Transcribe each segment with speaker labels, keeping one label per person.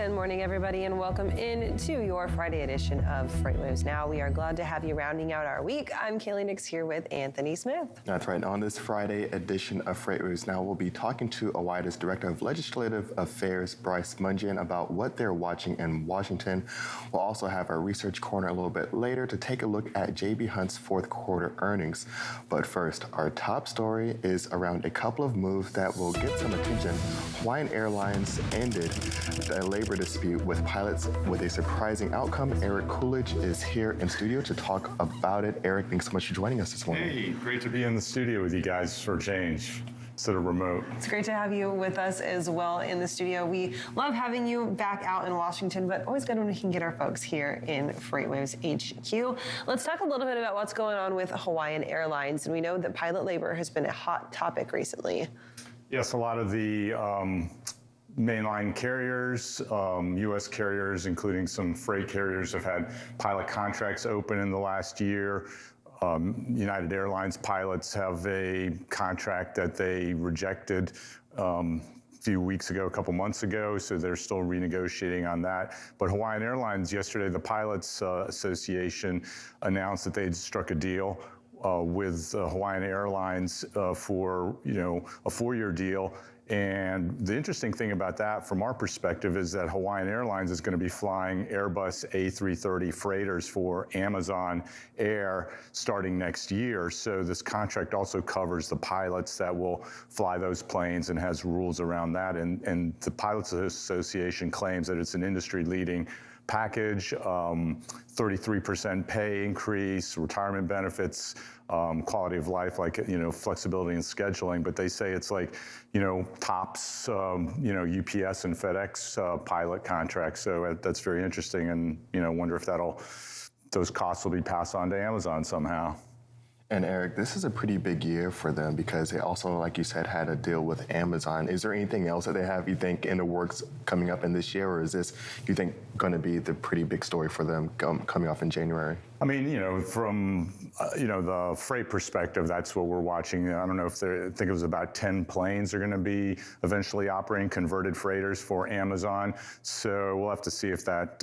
Speaker 1: Good morning, everybody, and welcome into your Friday edition of FreightWaves Now. We are glad to have you rounding out our week. I'm Kaylee Nix here with Anthony Smith.
Speaker 2: That's right. On this Friday edition of FreightWaves Now, we'll be talking to OOIDA's Director of Legislative Affairs, Bryce Mungeon, about what they're watching in Washington. We'll also have our research corner a little bit later to take a look at J.B. Hunt's fourth quarter earnings. But first, our top story is around a couple of moves that will get some attention. Hawaiian Airlines ended a labor dispute with pilots with a surprising outcome. Eric Kulisch is here in studio to talk about it. Eric, thanks so much for joining us this morning.
Speaker 3: Hey, great to be in the studio with you guys for a change instead of remote.
Speaker 1: It's great to have you with us as well in the studio. We love having you back out in Washington, but always good when we can get our folks here in FreightWaves HQ. Let's talk a little bit about what's going on with Hawaiian Airlines. And we know that pilot labor has been a hot topic recently.
Speaker 3: Yes, a lot of the mainline carriers, U.S. carriers, including some freight carriers, have had pilot contracts open in the last year. United Airlines pilots have a contract that they rejected a few weeks ago, a couple months ago, so they're still renegotiating on that. But Hawaiian Airlines, yesterday, the Pilots Association announced that they'd struck a deal with Hawaiian Airlines for a 4-year deal. And the interesting thing about that, from our perspective, is that Hawaiian Airlines is going to be flying Airbus A330 freighters for Amazon Air starting next year. So this contract also covers the pilots that will fly those planes and has rules around that. And the Pilots Association claims that it's an industry-leading package, 33% pay increase, retirement benefits, quality of life, like, flexibility in scheduling. But they say it's like, tops, UPS and FedEx pilot contracts. So that's very interesting. And, wonder if those costs will be passed on to Amazon somehow.
Speaker 2: And Eric, this is a pretty big year for them because they also, like you said, had a deal with Amazon. Is there anything else that they have, you think, in the works coming up in this year, or is this, you think, going to be the pretty big story for them coming off in January?
Speaker 3: I mean, from the freight perspective, that's what we're watching. I don't know if I think it was about 10 planes are going to be eventually operating converted freighters for Amazon. So we'll have to see if that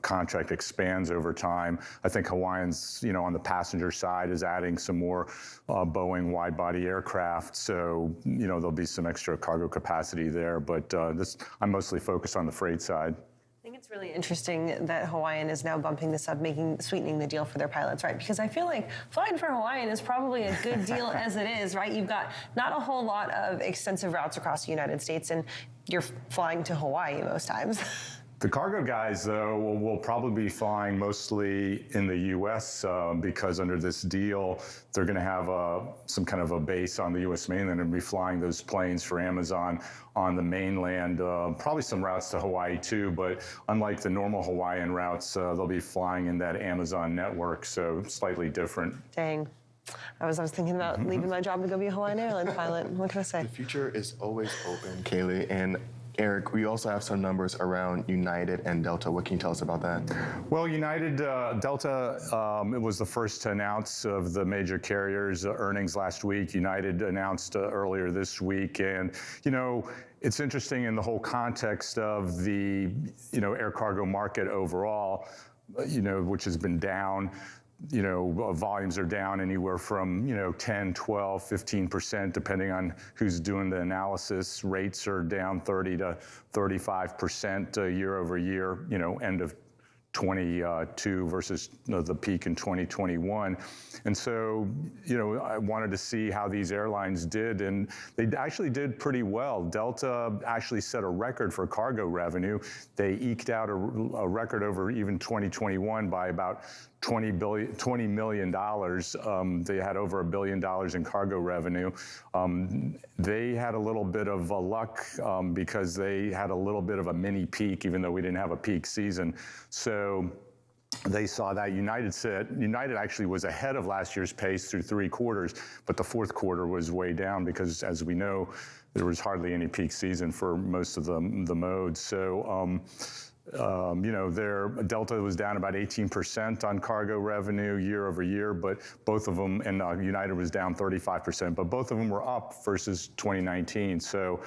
Speaker 3: contract expands over time. I think Hawaiian's, on the passenger side, is adding some more Boeing wide-body aircraft. So, there'll be some extra cargo capacity there. But I'm mostly focused on the freight side.
Speaker 1: I think it's really interesting that Hawaiian is now bumping this up, sweetening the deal for their pilots, right? Because I feel like flying for Hawaiian is probably a good deal as it is, right? You've got not a whole lot of extensive routes across the United States, and you're flying to Hawaii most times.
Speaker 3: The cargo guys, though, will probably be flying mostly in the U.S. Because under this deal, they're going to have some kind of a base on the U.S. mainland and be flying those planes for Amazon on the mainland. Probably some routes to Hawaii, too, but unlike the normal Hawaiian routes, they'll be flying in that Amazon network, so slightly different.
Speaker 1: Dang. I was thinking about leaving my job to go be a Hawaiian Airlines pilot. What can I say?
Speaker 2: The future is always open, Kaylee. And Eric, we also have some numbers around United and Delta. What can you tell us about that?
Speaker 3: Well, United, Delta, it was the first to announce of the major carriers' earnings last week. United announced earlier this week. And, it's interesting in the whole context of the, air cargo market overall, which has been down. Volumes are down anywhere from, 10, 12, 15%, depending on who's doing the analysis. Rates are down 30 to 35% year over year, end of 22 versus the peak in 2021. And so, I wanted to see how these airlines did, and they actually did pretty well. Delta actually set a record for cargo revenue. They eked out a record over even 2021 by about $20 million. They had over $1 billion in cargo revenue. They had a little bit of luck because they had a little bit of a mini peak, even though we didn't have a peak season. So they saw that. United actually was ahead of last year's pace through 3 quarters, but the fourth quarter was way down because, as we know, there was hardly any peak season for most of the modes. So, their Delta was down about 18% on cargo revenue year over year, but both of them, and United was down 35%, but both of them were up versus 2019. So,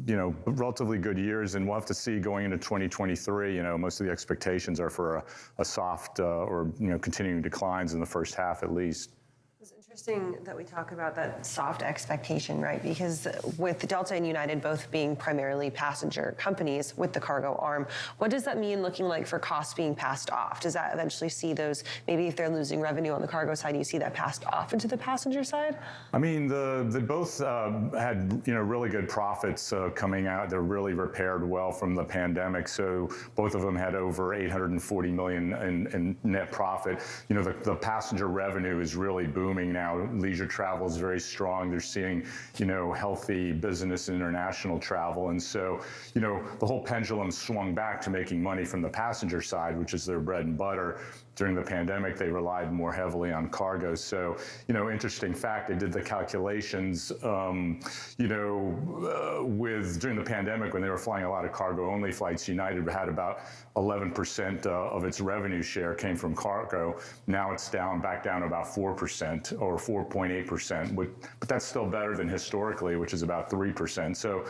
Speaker 3: relatively good years, and we'll have to see going into 2023. Most of the expectations are for a soft or continuing declines in the first half at least.
Speaker 1: It's interesting that we talk about that soft expectation, right? Because with Delta and United both being primarily passenger companies with the cargo arm, what does that mean looking like for costs being passed off? Does that eventually see those, maybe if they're losing revenue on the cargo side, you see that passed off into the passenger side?
Speaker 3: I mean, they both had really good profits coming out. They're really repaired well from the pandemic. So both of them had over $840 million in net profit. The passenger revenue is really booming now. Leisure travel is very strong. They're seeing, healthy business and international travel. And so, the whole pendulum swung back to making money from the passenger side, which is their bread and butter. During the pandemic, they relied more heavily on cargo. So, interesting fact, they did the calculations, during the pandemic when they were flying a lot of cargo-only flights, United had about 11% of its revenue share came from cargo. Now it's back down to about 4% or 4.8%, but that's still better than historically, which is about 3%. So,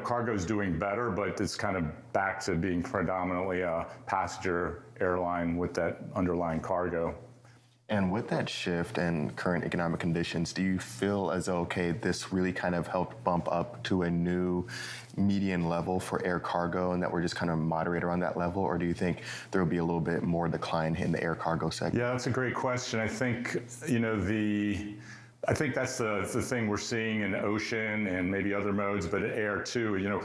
Speaker 3: cargo's doing better, but it's kind of back to being predominantly a passenger airline with that underlying cargo.
Speaker 2: And with that shift in current economic conditions, do you feel as though, this really kind of helped bump up to a new median level for air cargo and that we're just kind of moderate around that level? Or do you think there will be a little bit more decline in the air cargo segment?
Speaker 3: Yeah, that's a great question. I think, I think that's the thing we're seeing in ocean and maybe other modes, but air too.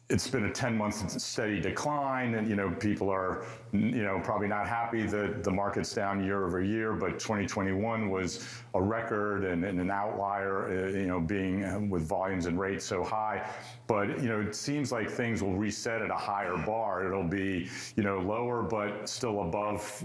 Speaker 3: It's been a 10-month steady decline, and people are, probably not happy that the market's down year over year. But 2021 was a record and an outlier, being with volumes and rates so high. But it seems like things will reset at a higher bar. It'll be, lower, but still above,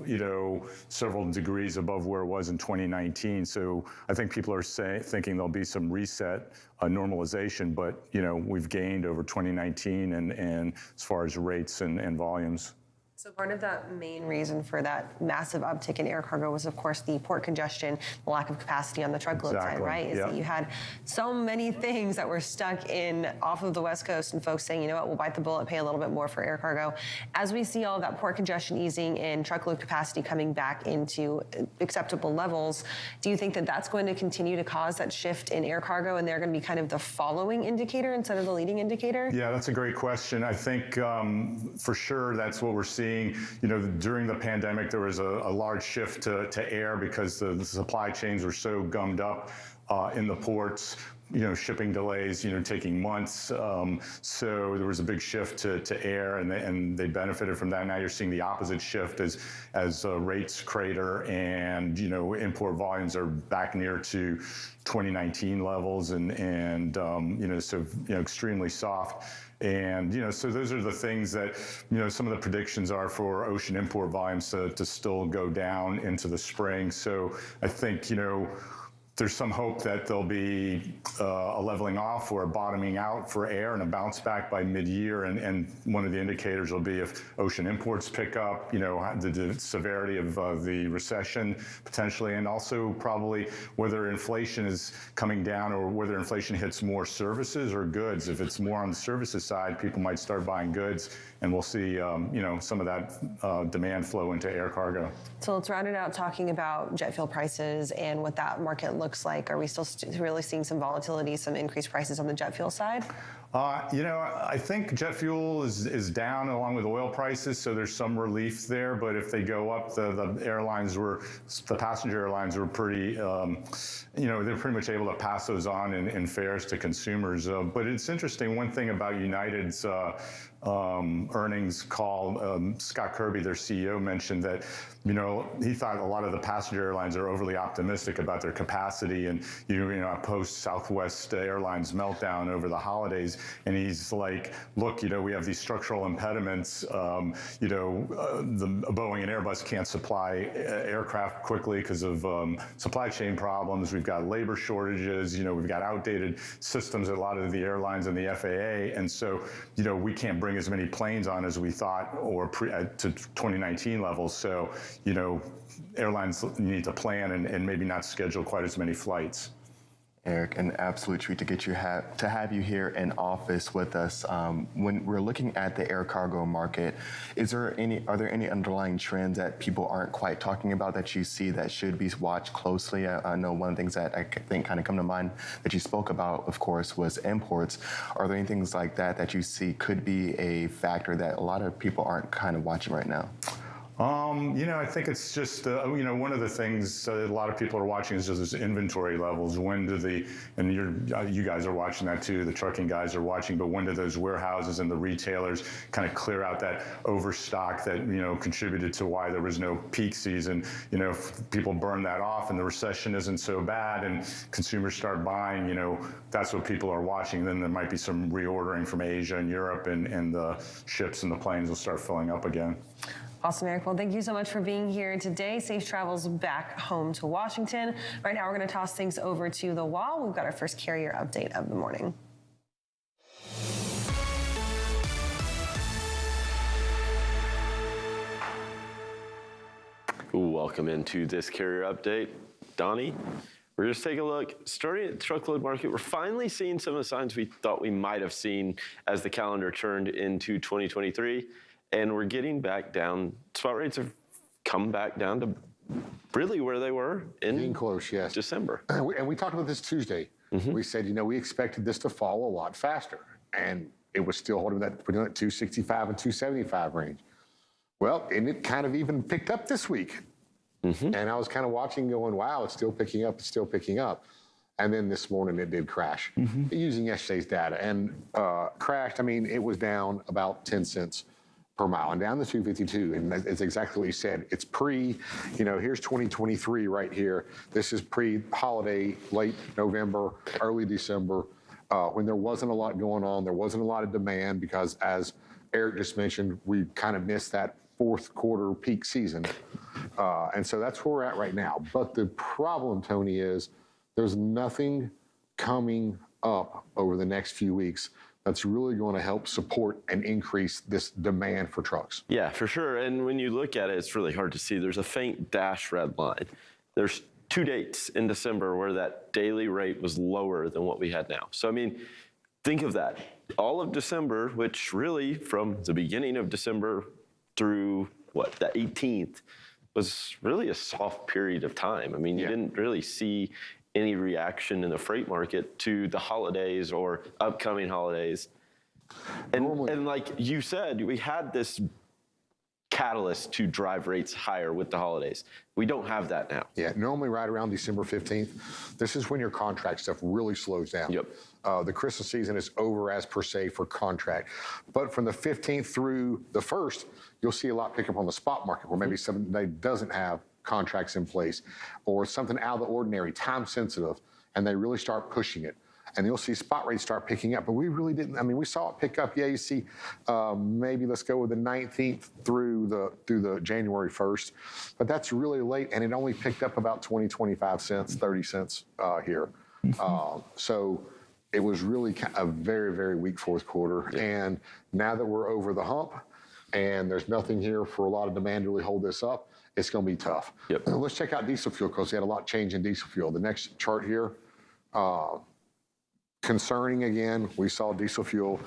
Speaker 3: several degrees above where it was in 2019. So I think people are thinking there'll be some reset, normalization, but we've gained over 2019 and as far as rates and volumes.
Speaker 1: So part of that main reason for that massive uptick in air cargo was, of course, the port congestion, the lack of capacity on the truckload side, right? Is that you had so many things that were stuck in off of the West Coast and folks saying, we'll bite the bullet, pay a little bit more for air cargo. As we see all of that port congestion easing and truckload capacity coming back into acceptable levels, do you think that that's going to continue to cause that shift in air cargo and they're going to be kind of the following indicator instead of the leading indicator? Yeah,
Speaker 3: that's a great question. I think for sure that's what we're seeing. During the pandemic, there was a large shift to air because the supply chains were so gummed up in the ports. Shipping delays, taking months. So there was a big shift to air, and they benefited from that. Now you're seeing the opposite shift as rates crater, and import volumes are back near to 2019 levels, and so extremely soft. And, so those are the things that, some of the predictions are for ocean import volumes to still go down into the spring. So I think, there's some hope that there'll be a leveling off or a bottoming out for air and a bounce back by mid-year. And one of the indicators will be if ocean imports pick up, the severity of the recession potentially, and also probably whether inflation is coming down or whether inflation hits more services or goods. If it's more on the services side, people might start buying goods, and we'll see, some of that demand flow into air cargo.
Speaker 1: So let's round it out talking about jet fuel prices and what that market looks like. Are we still really seeing some volatility, some increased prices on the jet fuel side?
Speaker 3: I think jet fuel is down along with oil prices, so there's some relief there. But if they go up, the passenger airlines were pretty, they're pretty much able to pass those on in fares to consumers. But it's interesting, one thing about United's earnings call, Scott Kirby, their CEO, mentioned that, he thought a lot of the passenger airlines are overly optimistic about their capacity, and, post Southwest Airlines meltdown over the holidays. And he's like, look, we have these structural impediments. The Boeing and Airbus can't supply aircraft quickly because of supply chain problems. We've got labor shortages. We've got outdated systems at a lot of the airlines and the FAA. And so, we can't bring as many planes on as we thought or to 2019 levels. So, airlines need to plan and maybe not schedule quite as many flights.
Speaker 2: Eric, an absolute treat to get you to have you here in office with us. When we're looking at the air cargo market, are there any underlying trends that people aren't quite talking about that you see that should be watched closely? I know one of the things that I think kind of come to mind that you spoke about, of course, was imports. Are there any things like that you see could be a factor that a lot of people aren't kind of watching right now?
Speaker 3: I think it's just, one of the things a lot of people are watching is just those inventory levels. When do you guys are watching that too, the trucking guys are watching, but when do those warehouses and the retailers kind of clear out that overstock that, contributed to why there was no peak season? If people burn that off and the recession isn't so bad and consumers start buying, that's what people are watching. Then there might be some reordering from Asia and Europe and the ships and the planes will start filling up again.
Speaker 1: Awesome, Eric. Well, thank you so much for being here today. Safe travels back home to Washington. Right now, we're going to toss things over to the wall. We've got our first carrier update of the morning.
Speaker 4: Welcome into this carrier update. Donnie, we're just taking a look. Starting at the truckload market, we're finally seeing some of the signs we thought we might have seen as the calendar turned into 2023. And we're getting back down. Spot rates have come back down to really where they were in
Speaker 5: close, yes.
Speaker 4: December.
Speaker 5: And we talked about this Tuesday. Mm-hmm. We said, we expected this to fall a lot faster. And it was still holding that 265 and 275 range. Well, and it kind of even picked up this week. Mm-hmm. And I was kind of watching going, wow, it's still picking up. And then this morning it did crash using yesterday's data. And crashed, it was down about 10 cents per mile and down to 252. And it's exactly what you said. It's here's 2023 right here. This is pre-holiday, late November, early December, when there wasn't a lot going on. There wasn't a lot of demand because, as Eric just mentioned, we kind of missed that fourth quarter peak season. And so that's where we're at right now. But the problem, Tony, is there's nothing coming up over the next few weeks that's really going to help support and increase this demand for trucks.
Speaker 4: Yeah, for sure. And when you look at it, it's really hard to see. There's a faint dash red line. There's 2 dates in December where that daily rate was lower than what we had now. So, think of that. All of December, which really from the beginning of December through, the 18th, was really a soft period of time. You didn't really see any reaction in the freight market to the holidays or upcoming holidays. And like you said, we had this catalyst to drive rates higher with the holidays. We don't have that now.
Speaker 5: Yeah, normally right around December 15th, this is when your contract stuff really slows down.
Speaker 4: Yep.
Speaker 5: The Christmas season is over as per se for contract. But from the 15th through the 1st, you'll see a lot pick up on the spot market where maybe somebody doesn't have contracts in place or something out of the ordinary, time sensitive, and they really start pushing it. And you'll see spot rates start picking up, but we really didn't. We saw it pick up. Yeah, you see, maybe let's go with the 19th through the January 1st, but that's really late, and it only picked up about 20, 25 cents, 30 cents here. So it was really a very, very weak fourth quarter. Yeah. And now that we're over the hump, and there's nothing here for a lot of demand to really hold this up, it's going to be tough.
Speaker 4: Yep.
Speaker 5: Let's check out diesel fuel because we had a lot change in diesel fuel. The next chart here, concerning again, we saw diesel fuel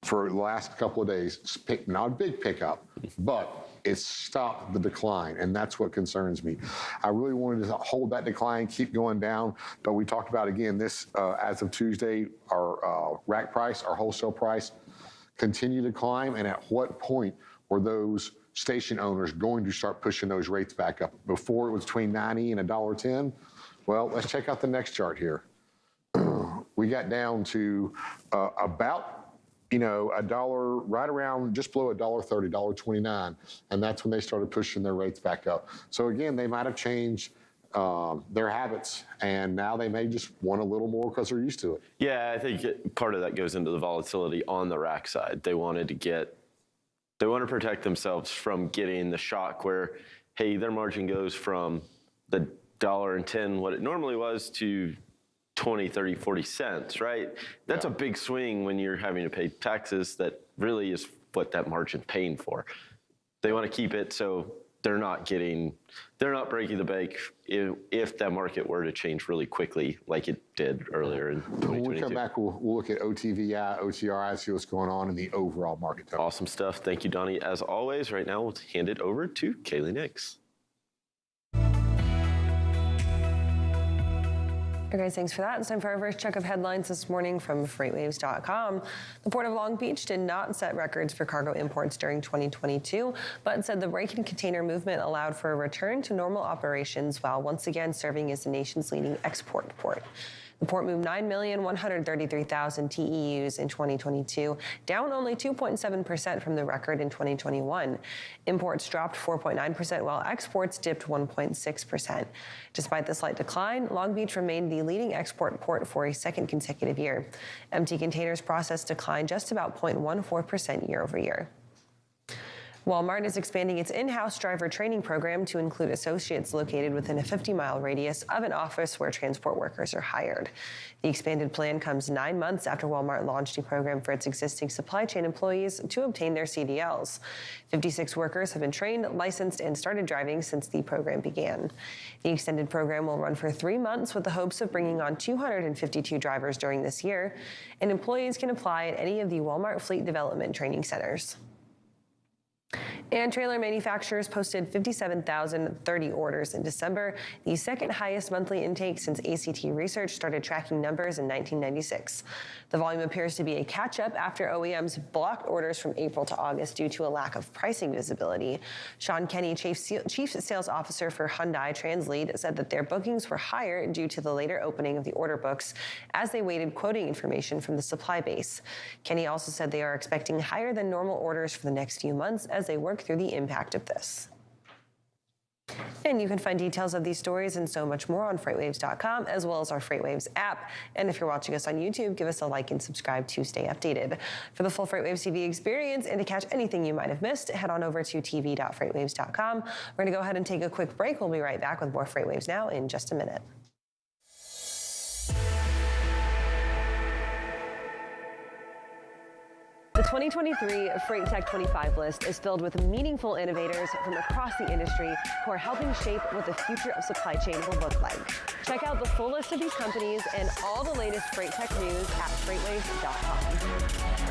Speaker 5: for the last couple of days, not a big pickup, but it stopped the decline, and that's what concerns me. I really wanted to hold that decline, keep going down, but we talked about, again, this as of Tuesday, our rack price, our wholesale price, continue to climb, and at what point were those station owners going to start pushing those rates back up? Before it was between 90 and $1.10. Well, let's check out the next chart here. We got down to about, $1, right around just below $1.30, $1.29, and that's when they started pushing their rates back up. So again, they might have changed their habits, and now they may just want a little more because they're used to it.
Speaker 4: Yeah, I think part of that goes into the volatility on the rack side. They want to protect themselves from getting the shock where, hey, their margin goes from the $1.10, what it normally was, to 20, 30, 40 cents, right? That's a big swing when you're having to pay taxes that really is what that margin's paying for. They want to keep it so they're not breaking the bank if that market were to change really quickly like it did earlier in 2022.
Speaker 5: When we come back, we'll look at OTVI, OTRI, see what's going on in the overall market.
Speaker 4: Awesome stuff. Thank you, Donnie. As always, right now we'll hand it over to Kaylee Nix.
Speaker 1: Okay, guys, thanks for that. It's time for our first check of headlines this morning from FreightWaves.com. The Port of Long Beach did not set records for cargo imports during 2022, but said the break in container movement allowed for a return to normal operations while once again serving as the nation's leading export port. The port moved 9,133,000 TEUs in 2022, down only 2.7% from the record in 2021. Imports dropped 4.9%, while exports dipped 1.6%. Despite the slight decline, Long Beach remained the leading export port for a second consecutive year. Empty containers processed declined just about 0.14% year over year. Walmart is expanding its in-house driver training program to include associates located within a 50-mile radius of an office where transport workers are hired. The expanded plan comes 9 months after Walmart launched a program for its existing supply chain employees to obtain their CDLs. 56 workers have been trained, licensed, and started driving since the program began. The extended program will run for 3 months with the hopes of bringing on 252 drivers during this year, and employees can apply at any of the Walmart Fleet Development Training Centers. And trailer manufacturers posted 57,030 orders in December, the second highest monthly intake since ACT Research started tracking numbers in 1996. The volume appears to be a catch-up after OEMs blocked orders from April to August due to a lack of pricing visibility. Sean Kenny, Chief Sales Officer for Hyundai Translead, said that their bookings were higher due to the later opening of the order books as they waited quoting information from the supply base. Kenny also said they are expecting higher than normal orders for the next few months as they work through the impact of this. And you can find details of these stories and so much more on FreightWaves.com, as well as our FreightWaves app. And if you're watching us on YouTube, give us a like and subscribe to stay updated. For the full FreightWaves TV experience and to catch anything you might have missed, head on over to tv.freightwaves.com. We're going to go ahead and take a quick break. We'll be right back with more FreightWaves Now in just a minute. The 2023 Freight Tech 25 list is filled with meaningful innovators from across the industry who are helping shape what the future of supply chain will look like. Check out the full list of these companies and all the latest Freight Tech news at FreightWaves.com.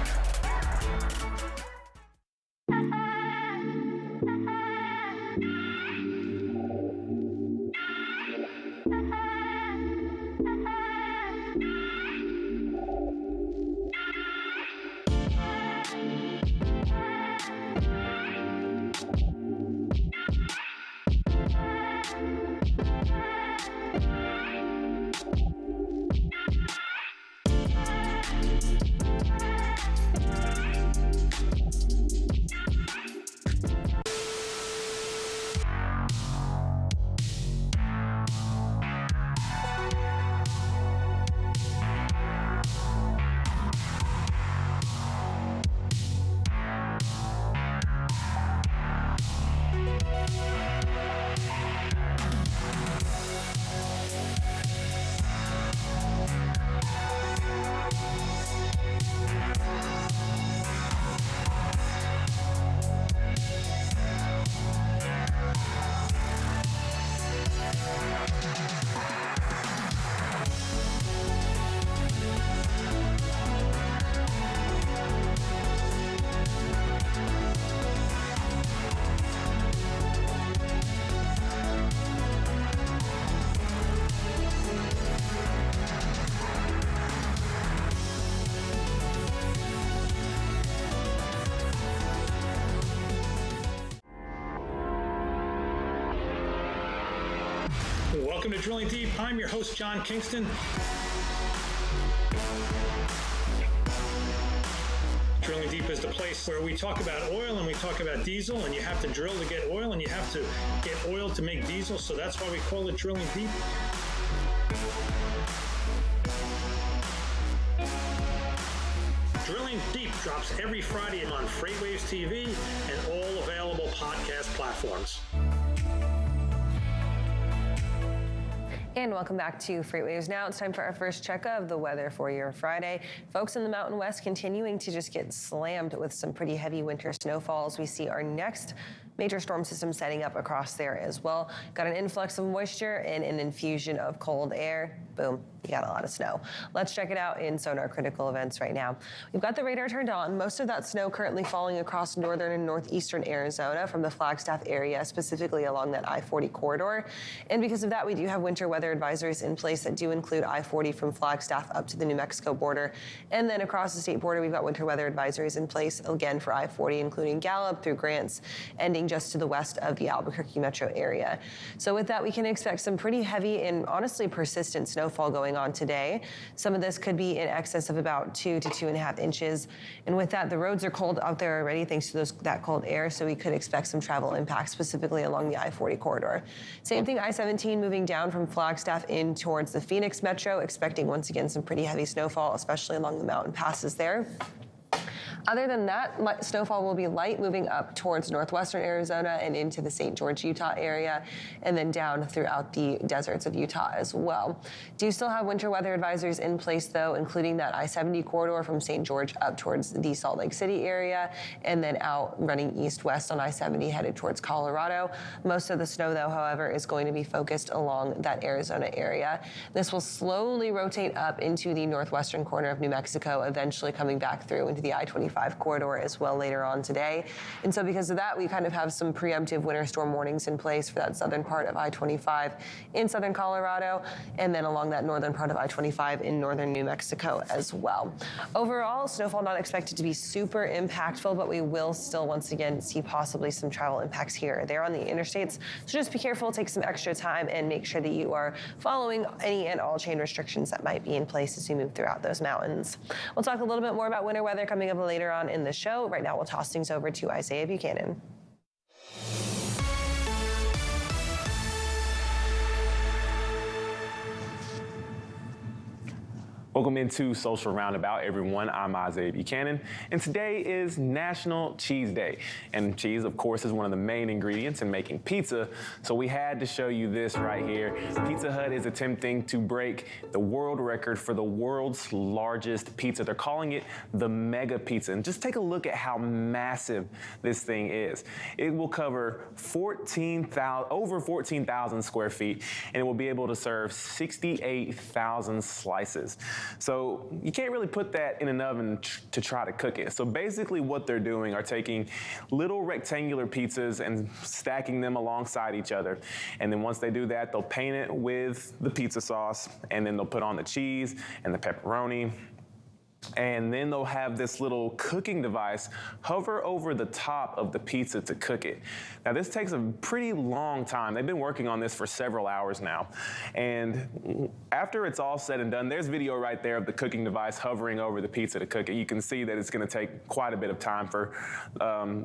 Speaker 6: Welcome to Drilling Deep. I'm your host, John Kingston. Drilling Deep is the place where we talk about oil and we talk about diesel, and you have to drill to get oil and you have to get oil to make diesel, so that's why we call it Drilling Deep. Drilling Deep drops every Friday on FreightWaves TV and all available podcast platforms.
Speaker 1: And welcome back to FreightWaves Now. It's time for our first check of the weather for your Friday. Folks in the Mountain West continuing to just get slammed with some pretty heavy winter snowfalls. We see our next major storm system setting up across there as well. Got an influx of moisture and an infusion of cold air. Boom, you got a lot of snow. Let's check it out in Sonar Critical Events right now. We've got the radar turned on. Most of that snow currently falling across northern and northeastern Arizona from the Flagstaff area, specifically along that I-40 corridor. And because of that, we do have winter weather advisories in place that do include I-40 from Flagstaff up to the New Mexico border. And then across the state border, we've got winter weather advisories in place, again, for I-40, including Gallup through Grants, ending just to the west of the Albuquerque metro area. So with that, we can expect some pretty heavy and honestly persistent snowfall going on today. Some of this could be in excess of about 2 to 2.5 inches. And with that, the roads are cold out there already thanks to that cold air, so we could expect some travel impacts specifically along the I-40 corridor. Same thing, I-17 moving down from Flagstaff in towards the Phoenix metro, expecting once again some pretty heavy snowfall, especially along the mountain passes there. Other than that, snowfall will be light moving up towards northwestern Arizona and into the St. George, Utah area, and then down throughout the deserts of Utah as well. Do still have winter weather advisories in place, though, including that I-70 corridor from St. George up towards the Salt Lake City area, and then out running east-west on I-70 headed towards Colorado. Most of the snow, though, however, is going to be focused along that Arizona area. This will slowly rotate up into the northwestern corner of New Mexico, eventually coming back through into the I-25 corridor as well later on today. And so because of that, we kind of have some preemptive winter storm warnings in place for that southern part of I-25 in southern Colorado, and then along that northern part of I-25 in northern New Mexico as well. Overall, snowfall not expected to be super impactful, but we will still once again see possibly some travel impacts here or there on the interstates. So just be careful, take some extra time, and make sure that you are following any and all chain restrictions that might be in place as we move throughout those mountains. We'll talk a little bit more about winter weather coming up later on in the show. Right now, we'll toss things over to Isaiah Buchanan.
Speaker 7: Welcome into Social Roundabout, everyone. I'm Isaiah Buchanan, and today is National Cheese Day. And cheese, of course, is one of the main ingredients in making pizza, so we had to show you this right here. Pizza Hut is attempting to break the world record for the world's largest pizza. They're calling it the Mega Pizza, and just take a look at how massive this thing is. It will cover over 14,000 square feet, and it will be able to serve 68,000 slices. So you can't really put that in an oven to try to cook it. So basically what they're doing are taking little rectangular pizzas and stacking them alongside each other. And then once they do that, they'll paint it with the pizza sauce, and then they'll put on the cheese and the pepperoni. And then they'll have this little cooking device hover over the top of the pizza to cook it. Now, this takes a pretty long time. They've been working on this for several hours now. And after it's all said and done, there's video right there of the cooking device hovering over the pizza to cook it. You can see that it's going to take quite a bit of time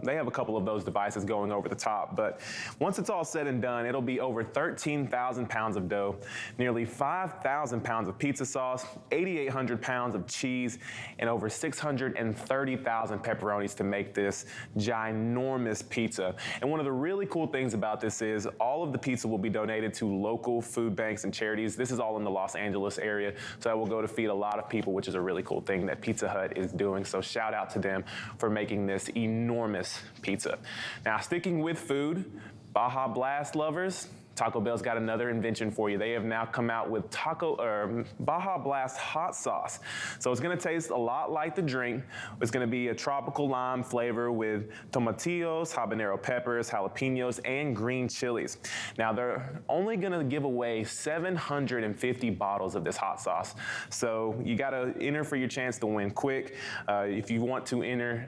Speaker 7: they have a couple of those devices going over the top. But once it's all said and done, it'll be over 13,000 pounds of dough, nearly 5,000 pounds of pizza sauce, 8,800 pounds of cheese, and over 630,000 pepperonis to make this ginormous pizza. And one of the really cool things about this is all of the pizza will be donated to local food banks and charities. This is all in the Los Angeles area, so that will go to feed a lot of people, which is a really cool thing that Pizza Hut is doing. So shout out to them for making this enormous pizza. Now, sticking with food, Baja Blast lovers, Taco Bell's got another invention for you. They have now come out with Baja Blast hot sauce. So it's gonna taste a lot like the drink. It's gonna be a tropical lime flavor with tomatillos, habanero peppers, jalapenos, and green chilies. Now they're only gonna give away 750 bottles of this hot sauce. So you gotta enter for your chance to win quick. If you want to enter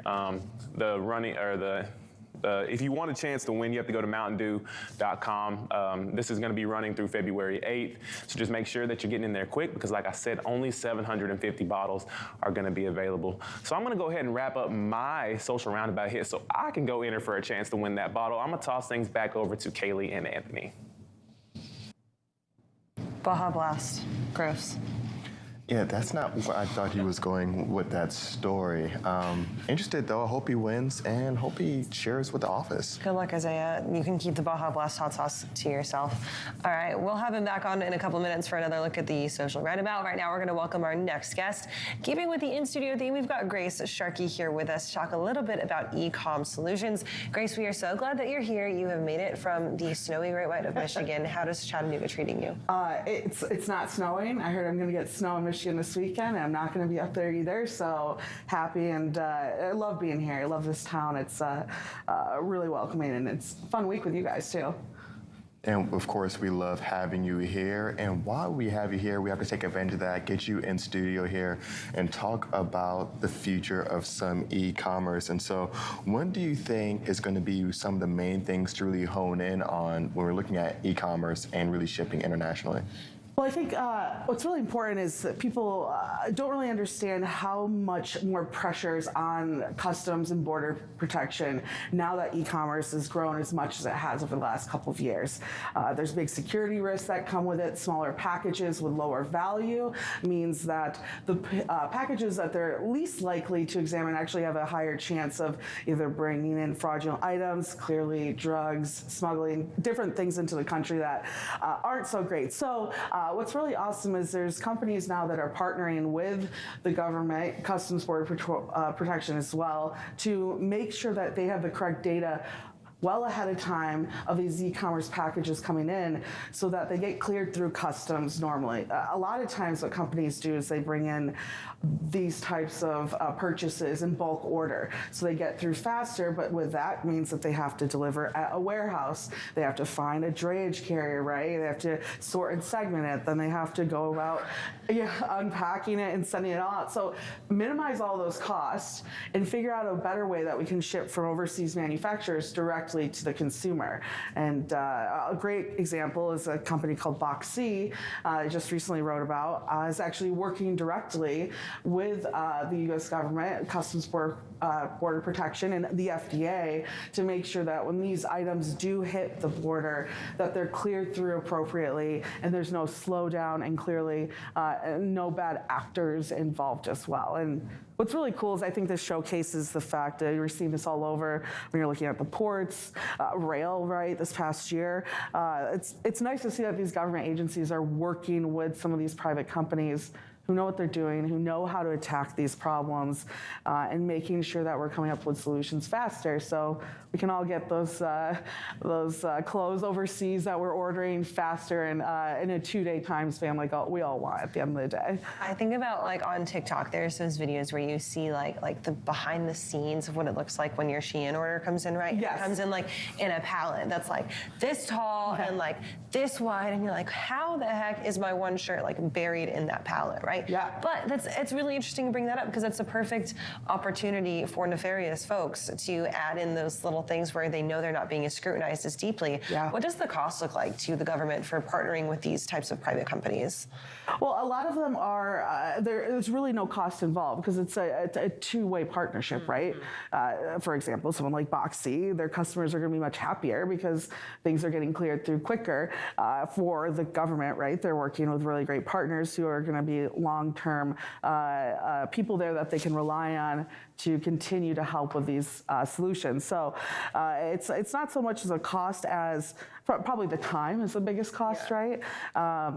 Speaker 7: if you want a chance to win, you have to go to mountaindew.com. This is going to be running through February 8th. So just make sure that you're getting in there quick because, like I said, only 750 bottles are going to be available. So I'm going to go ahead and wrap up my social roundabout here so I can go enter for a chance to win that bottle. I'm going to toss things back over to Kaylee and Anthony.
Speaker 1: Baja Blast. Gross.
Speaker 2: Yeah, that's not where I thought he was going with that story. Interested though, I hope he wins and hope he shares with the office.
Speaker 1: Good luck, Isaiah. You can keep the Baja Blast hot sauce to yourself. All right, we'll have him back on in a couple minutes for another look at the social roundabout. Right now, we're going to welcome our next guest. Keeping with the in-studio theme, we've got Grace Sharkey here with us to talk a little bit about e-com solutions. Grace, we are so glad that you're here. You have made it from the snowy Great White of Michigan. How does Chattanooga treating you?
Speaker 8: It's not snowing. I heard I'm going to get snow in Michigan this weekend, and I'm not going to be up there either. So happy, and I love being here. I love this town. It's really welcoming, and it's a fun week with you guys too.
Speaker 2: And of course, we love having you here. And while we have you here, we have to take advantage of that, get you in studio here, and talk about the future of some e-commerce. And so, when do you think is going to be some of the main things to really hone in on when we're looking at e-commerce and really shipping internationally?
Speaker 8: Well, I think what's really important is that people don't really understand how much more pressure is on customs and border protection now that e-commerce has grown as much as it has over the last couple of years. There's big security risks that come with it. Smaller packages with lower value means that the packages that they're least likely to examine actually have a higher chance of either bringing in fraudulent items, clearly drugs, smuggling, different things into the country that aren't so great. So what's really awesome is there's companies now that are partnering with the government, Customs Border Protection as well, to make sure that they have the correct data well ahead of time of these e-commerce packages coming in so that they get cleared through customs normally. A lot of times what companies do is they bring in these types of purchases in bulk order. So they get through faster, but with that means that they have to deliver at a warehouse. They have to find a drayage carrier, right? They have to sort and segment it. Then they have to go about unpacking it and sending it out. So minimize all those costs and figure out a better way that we can ship from overseas manufacturers directly to the consumer. And a great example is a company called Box C, I just recently wrote about, is actually working directly with the U.S. government, Customs Border Protection, and the FDA to make sure that when these items do hit the border, that they're cleared through appropriately and there's no slowdown and clearly no bad actors involved as well. And what's really cool is I think this showcases the fact that you're seeing this all over when you're looking at the ports, rail, right, this past year. It's nice to see that these government agencies are working with some of these private companies who know what they're doing, who know how to attack these problems, and making sure that we're coming up with solutions faster so we can all get those clothes overseas that we're ordering faster and in a 2-day time span like we all want at the end of the day.
Speaker 1: I think about like on TikTok, there's those videos where you see like the behind the scenes of what it looks like when your Shein order comes in, right?
Speaker 8: Yes.
Speaker 1: It comes in like in a pallet that's like this tall and like this wide, and you're like, how the heck is my one shirt like buried in that pallet, right?
Speaker 8: Yeah.
Speaker 1: But it's really interesting to bring that up because it's a perfect opportunity for nefarious folks to add in those little things where they know they're not being scrutinized as deeply.
Speaker 8: Yeah.
Speaker 1: What does the cost look like to the government for partnering with these types of private companies?
Speaker 8: Well, a lot of them are, there's really no cost involved because it's a two-way partnership, right? For example, someone like Box C, their customers are going to be much happier because things are getting cleared through quicker. For the government, right? They're working with really great partners who are going to be long-term people there that they can rely on to continue to help with these solutions. So it's not so much as a cost as probably the time is the biggest cost, right?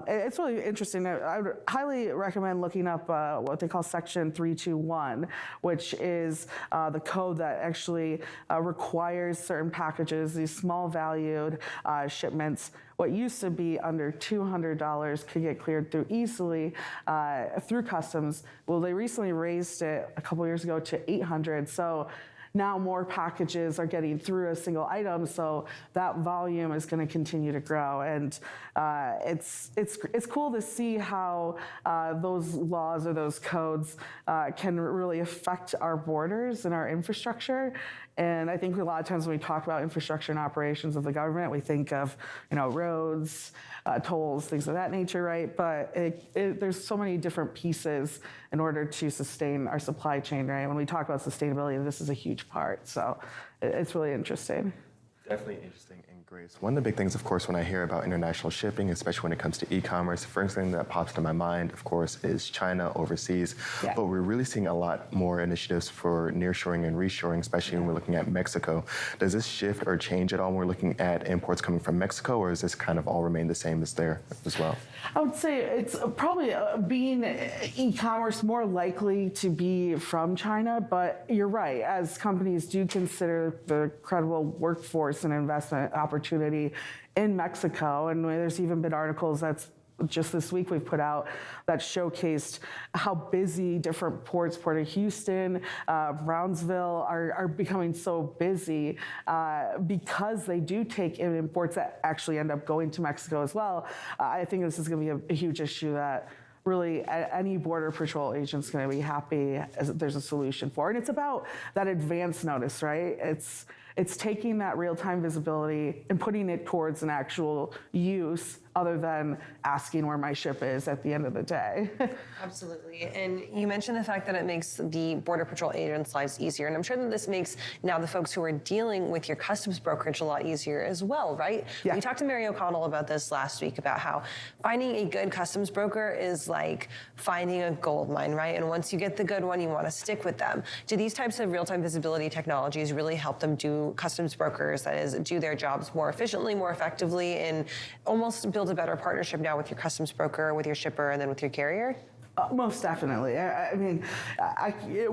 Speaker 8: It's really interesting. I would highly recommend looking up what they call Section 321, which is the code that actually requires certain packages, these small valued shipments, what used to be under $200 could get cleared through easily through customs. Well, they recently raised it a couple years ago to $800. So now more packages are getting through a single item, so that volume is going to continue to grow. And it's cool to see how those laws or those codes can really affect our borders and our infrastructure. And I think a lot of times when we talk about infrastructure and operations of the government, we think of roads, tolls, things of that nature, right? But there's so many different pieces in order to sustain our supply chain, right? When we talk about sustainability, this is a huge part. So it's really interesting.
Speaker 2: Definitely interesting. And Grace, one of the big things, of course, when I hear about international shipping, especially when it comes to e-commerce, the first thing that pops to my mind, of course, is China overseas.
Speaker 8: Yeah.
Speaker 2: But we're really seeing a lot more initiatives for nearshoring and reshoring, especially when we're looking at Mexico. Does this shift or change at all when we're looking at imports coming from Mexico, or is this kind of all remain the same as there as well?
Speaker 8: I would say it's probably being e-commerce more likely to be from China, but you're right. As companies do consider the credible workforce and investment opportunity in Mexico, and there's even been articles that's just this week we've put out that showcased how busy different ports, Port of Houston, Brownsville, are becoming so busy because they do take in imports that actually end up going to Mexico as well. I think this is going to be a huge issue that really any Border Patrol agent's going to be happy as there's a solution for. And it's about that advance notice, right? It's taking that real-time visibility and putting it towards an actual use other than asking where my ship is at the end of the day.
Speaker 1: Absolutely. And you mentioned the fact that it makes the Border Patrol agents' lives easier. And I'm sure that this makes now the folks who are dealing with your customs brokerage a lot easier as well, right?
Speaker 8: Yeah.
Speaker 1: We talked to Mary O'Connell about this last week, about how finding a good customs broker is like finding a gold mine, right? And once you get the good one, you want to stick with them. Do these types of real-time visibility technologies really help them do customs brokers, that is, do their jobs more efficiently, more effectively, and almost build a better partnership now with your customs broker, with your shipper, and then with your carrier?
Speaker 8: Most definitely. I mean,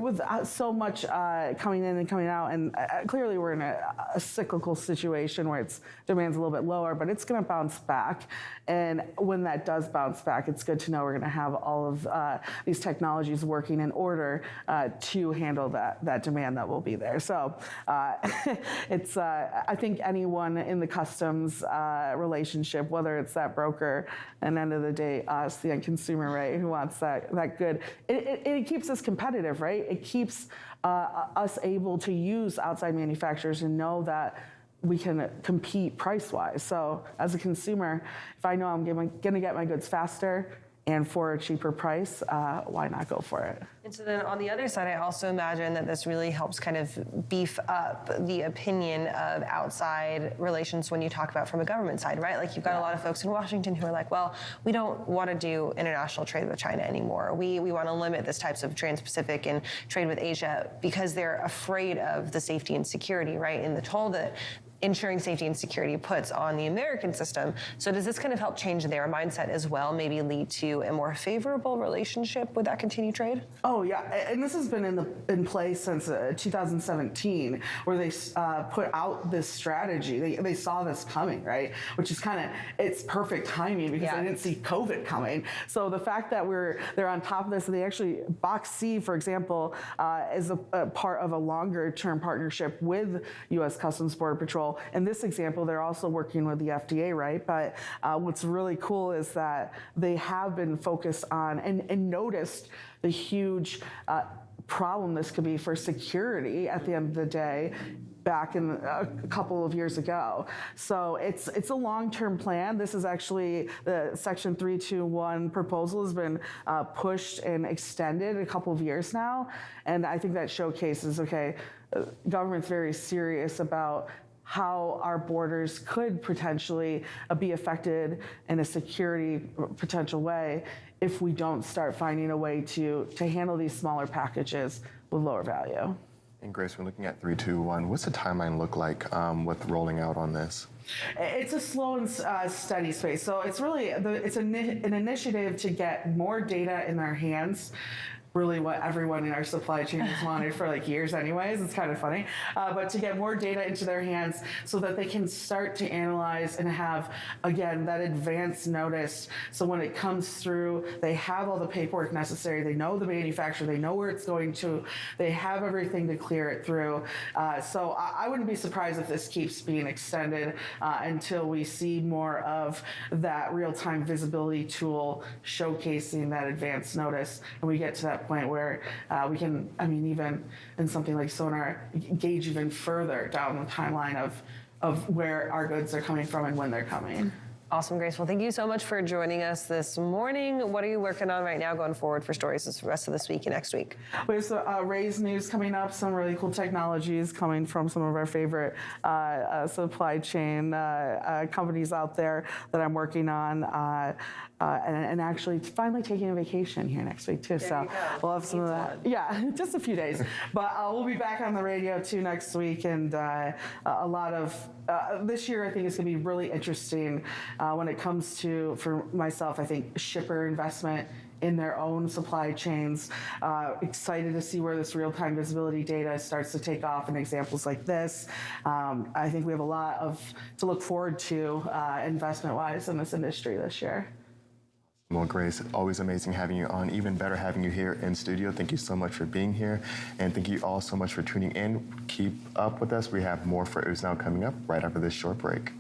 Speaker 8: with so much coming in and coming out, and clearly we're in a cyclical situation where demand's a little bit lower, but it's going to bounce back. And when that does bounce back, it's good to know we're going to have all of these technologies working in order to handle that demand that will be there. So it's I think anyone in the customs relationship, whether it's that broker, and end of the day, us, the end consumer, right, who wants that good. It keeps us competitive, right? It keeps us able to use outside manufacturers and know that we can compete price-wise. So as a consumer, if I know I'm going to get my goods faster and for a cheaper price, why not go for it?
Speaker 1: And so then on the other side, I also imagine that this really helps kind of beef up the opinion of outside relations when you talk about from a government side, right? Like you've got a lot of folks in Washington who are like, well, we don't want to do international trade with China anymore. We want to limit this types of trans-Pacific and trade with Asia because they're afraid of the safety and security, right? And the toll that ensuring safety and security puts on the American system. So does this kind of help change their mindset as well, maybe lead to a more favorable relationship with that continued trade?
Speaker 8: Oh yeah, and this has been in place since 2017, where they put out this strategy. They saw this coming, right? Which is it's perfect timing because they didn't see COVID coming. So the fact that they're on top of this, and they actually, Box C, for example, is a part of a longer term partnership with U.S. Customs Border Patrol. In this example, they're also working with the FDA, right? But what's really cool is that they have been focused on and noticed the huge problem this could be for security at the end of the day back in a couple of years ago. So it's a long-term plan. This is actually the Section 321 proposal has been pushed and extended a couple of years now. And I think that showcases, government's very serious about how our borders could potentially be affected in a security potential way if we don't start finding a way to handle these smaller packages with lower value.
Speaker 2: And Grace, we're looking at 321. What's the timeline look like with rolling out on this?
Speaker 8: It's a slow and steady space. So it's really it's an initiative to get more data in their hands. Really what everyone in our supply chain has wanted for years anyways. It's kind of funny. But to get more data into their hands so that they can start to analyze and have, again, that advance notice. So when it comes through, they have all the paperwork necessary. They know the manufacturer. They know where it's going to. They have everything to clear it through. So I wouldn't be surprised if this keeps being extended until we see more of that real-time visibility tool showcasing that advance notice. And we get to that point where we can, even in something like sonar, gauge even further down the timeline of where our goods are coming from and when they're coming.
Speaker 1: Awesome, Grace. Well, thank you so much for joining us this morning. What are you working on right now going forward for stories the rest of this week and next week?
Speaker 8: We have some Raise news coming up, some really cool technologies coming from some of our favorite supply chain companies out there that I'm working on. And actually finally taking a vacation here next week too. So we'll have some of that. Yeah, just a few days. But we'll be back on the radio too next week, and a lot of this year I think is going to be really interesting when it comes to, for myself, I think shipper investment in their own supply chains. Excited to see where this real-time visibility data starts to take off in examples like this. I think we have a lot to look forward to investment-wise in this industry this year.
Speaker 2: Well, Grace, always amazing having you on. Even better having you here in studio. Thank you so much for being here. And thank you all so much for tuning in. Keep up with us. We have more FreightWaves Now coming up right after this short break.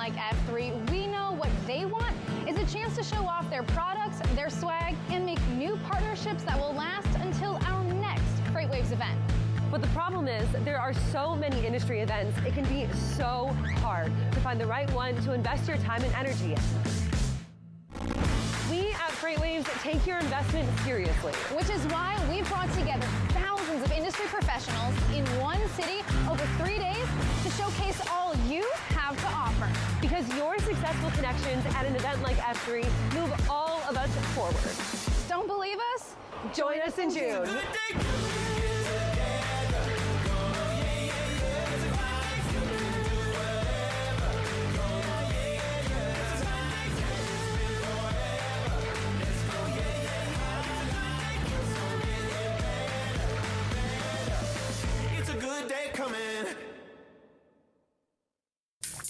Speaker 9: like F3, we know what they want is a chance to show off their products, their swag, and make new partnerships that will last until our next FreightWaves event.
Speaker 1: But the problem is there are so many industry events, it can be so hard to find the right one to invest your time and energy in. We at FreightWaves take your investment seriously.
Speaker 9: Which is why we've brought together thousands of industry professionals in one city over 3 days to showcase all you have to offer.
Speaker 1: Because your successful connections at an event like F3 move all of us forward.
Speaker 9: Don't believe us?
Speaker 1: Join us in June.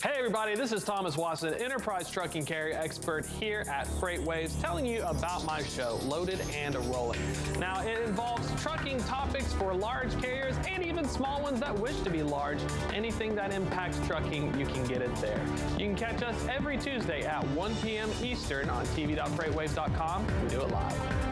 Speaker 10: Hey everybody, this is Thomas Watson, enterprise trucking carrier expert here at FreightWaves, telling you about my show, Loaded and Rolling. Now, it involves trucking topics for large carriers and even small ones that wish to be large. Anything that impacts trucking, you can get it there. You can catch us every Tuesday at 1 p.m. Eastern on tv.freightwaves.com. We do it live.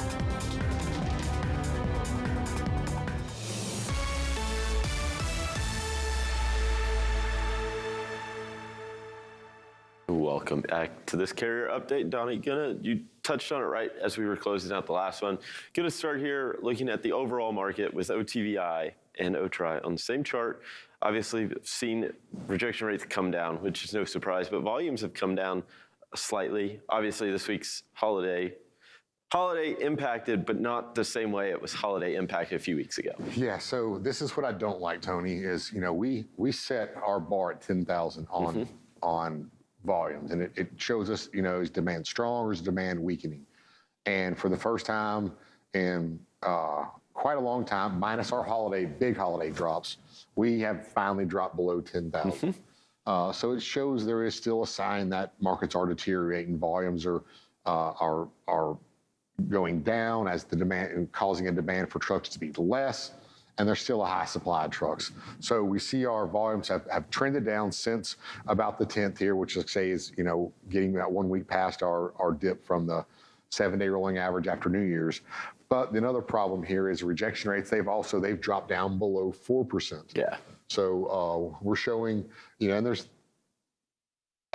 Speaker 4: Welcome back to this carrier update. Donnie, you touched on it right as we were closing out the last one. Gonna start here looking at the overall market with OTVI and OTRI on the same chart. Obviously, we've seen rejection rates come down, which is no surprise, but volumes have come down slightly. Obviously, this week's holiday impacted, but not the same way it was holiday impacted a few weeks ago.
Speaker 5: Yeah, so this is what I don't like, Tony, is, we set our bar at 10,000 on volumes, and it shows us, is demand strong or is demand weakening? And for the first time in quite a long time, minus our big holiday drops, we have finally dropped below 10,000. So it shows there is still a sign that markets are deteriorating, volumes are going down as the demand, causing a demand for trucks to be less, and there's still a high supply of trucks. So we see our volumes have trended down since about the 10th here, which let's say is, getting that 1 week past our dip from the 7-day rolling average after New Year's. But another problem here is rejection rates. They've dropped down below 4%.
Speaker 4: Yeah.
Speaker 5: So we're showing, and there's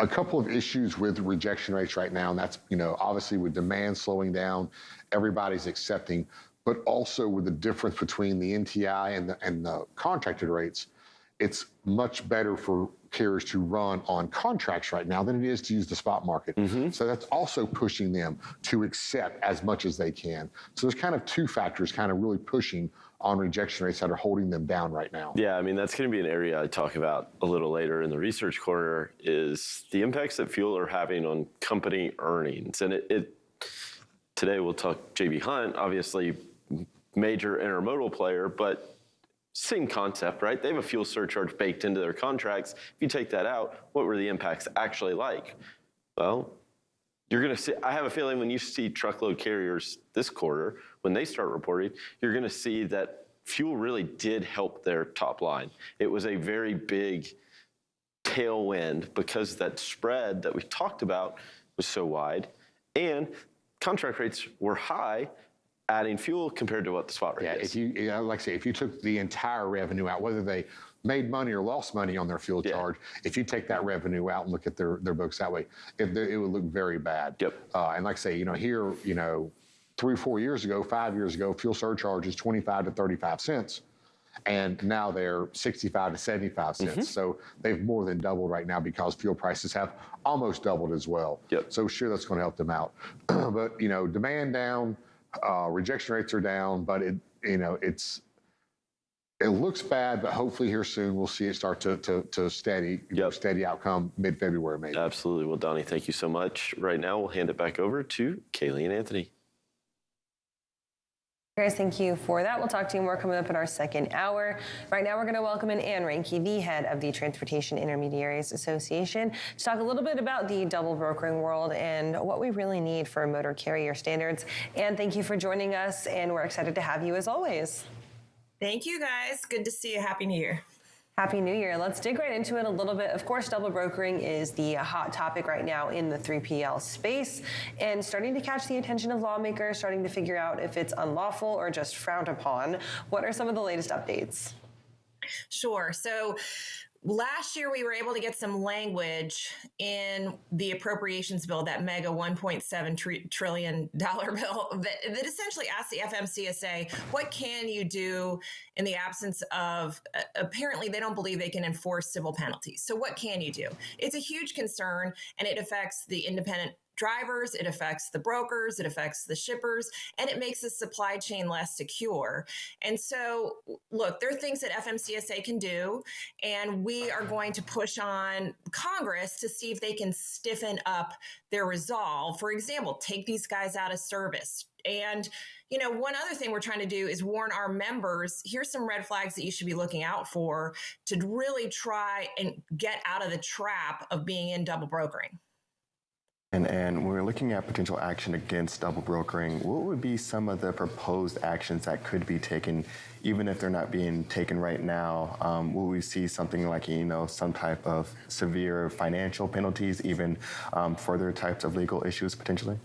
Speaker 5: a couple of issues with rejection rates right now, and that's, obviously with demand slowing down, everybody's accepting, but also with the difference between the NTI and the contracted rates, it's much better for carriers to run on contracts right now than it is to use the spot market. So that's also pushing them to accept as much as they can. So there's kind of two factors kind of really pushing on rejection rates that are holding them down right now.
Speaker 4: Yeah, I mean, that's going to be an area I talk about a little later in the research corner, is the impacts that fuel are having on company earnings. And today we'll talk J.B. Hunt, obviously major intermodal player, but same concept, right? They have a fuel surcharge baked into their contracts. If you take that out, what were the impacts actually like? Well, you're going to see, I have a feeling when you see truckload carriers this quarter, when they start reporting, you're going to see that fuel really did help their top line. It was a very big tailwind because that spread that we talked about was so wide, and contract rates were high, adding fuel compared to what the spot rate is.
Speaker 5: If you took the entire revenue out, whether they made money or lost money on their fuel charge, if you take that revenue out and look at their books that way, it would look very bad. And like I say, here, 3 or 4 years ago, 5 years ago, fuel surcharge is 25 to 35 cents. And now they're 65 to 75 cents. So they've more than doubled right now because fuel prices have almost doubled as well. So sure, that's going to help them out. But, demand down, rejection rates are down, but it looks bad, but hopefully here soon we'll see it start to steady outcome mid-February maybe.
Speaker 4: Absolutely. Well, Donnie, thank you so much. Right now, we'll hand it back over to Kaylee and Anthony.
Speaker 1: Grace, thank you for that. We'll talk to you more coming up in our second hour. Right now, we're going to welcome in Ann Reinke, the head of the Transportation Intermediaries Association, to talk a little bit about the double brokering world and what we really need for motor carrier standards. Ann, thank you for joining us, and we're excited to have you as always.
Speaker 11: Thank you, guys. Good to see you. Happy New Year.
Speaker 1: Happy New Year. Let's dig right into it a little bit. Of course, double brokering is the hot topic right now in the 3PL space and starting to catch the attention of lawmakers, starting to figure out if it's unlawful or just frowned upon. What are some of the latest updates?
Speaker 11: Sure. So last year, we were able to get some language in the appropriations bill, that mega $1.7 trillion bill that essentially asked the FMCSA, what can you do in the absence of, apparently they don't believe they can enforce civil penalties. So what can you do? It's a huge concern, and it affects the independent drivers, it affects the brokers, it affects the shippers, and it makes the supply chain less secure. And so, look, there are things that FMCSA can do, and we are going to push on Congress to see if they can stiffen up their resolve. For example, take these guys out of service. And, one other thing we're trying to do is warn our members, here's some red flags that you should be looking out for to really try and get out of the trap of being in double brokering.
Speaker 2: And when we're looking at potential action against double brokering, what would be some of the proposed actions that could be taken, even if they're not being taken right now? Will we see something like, some type of severe financial penalties, even further types of legal issues potentially?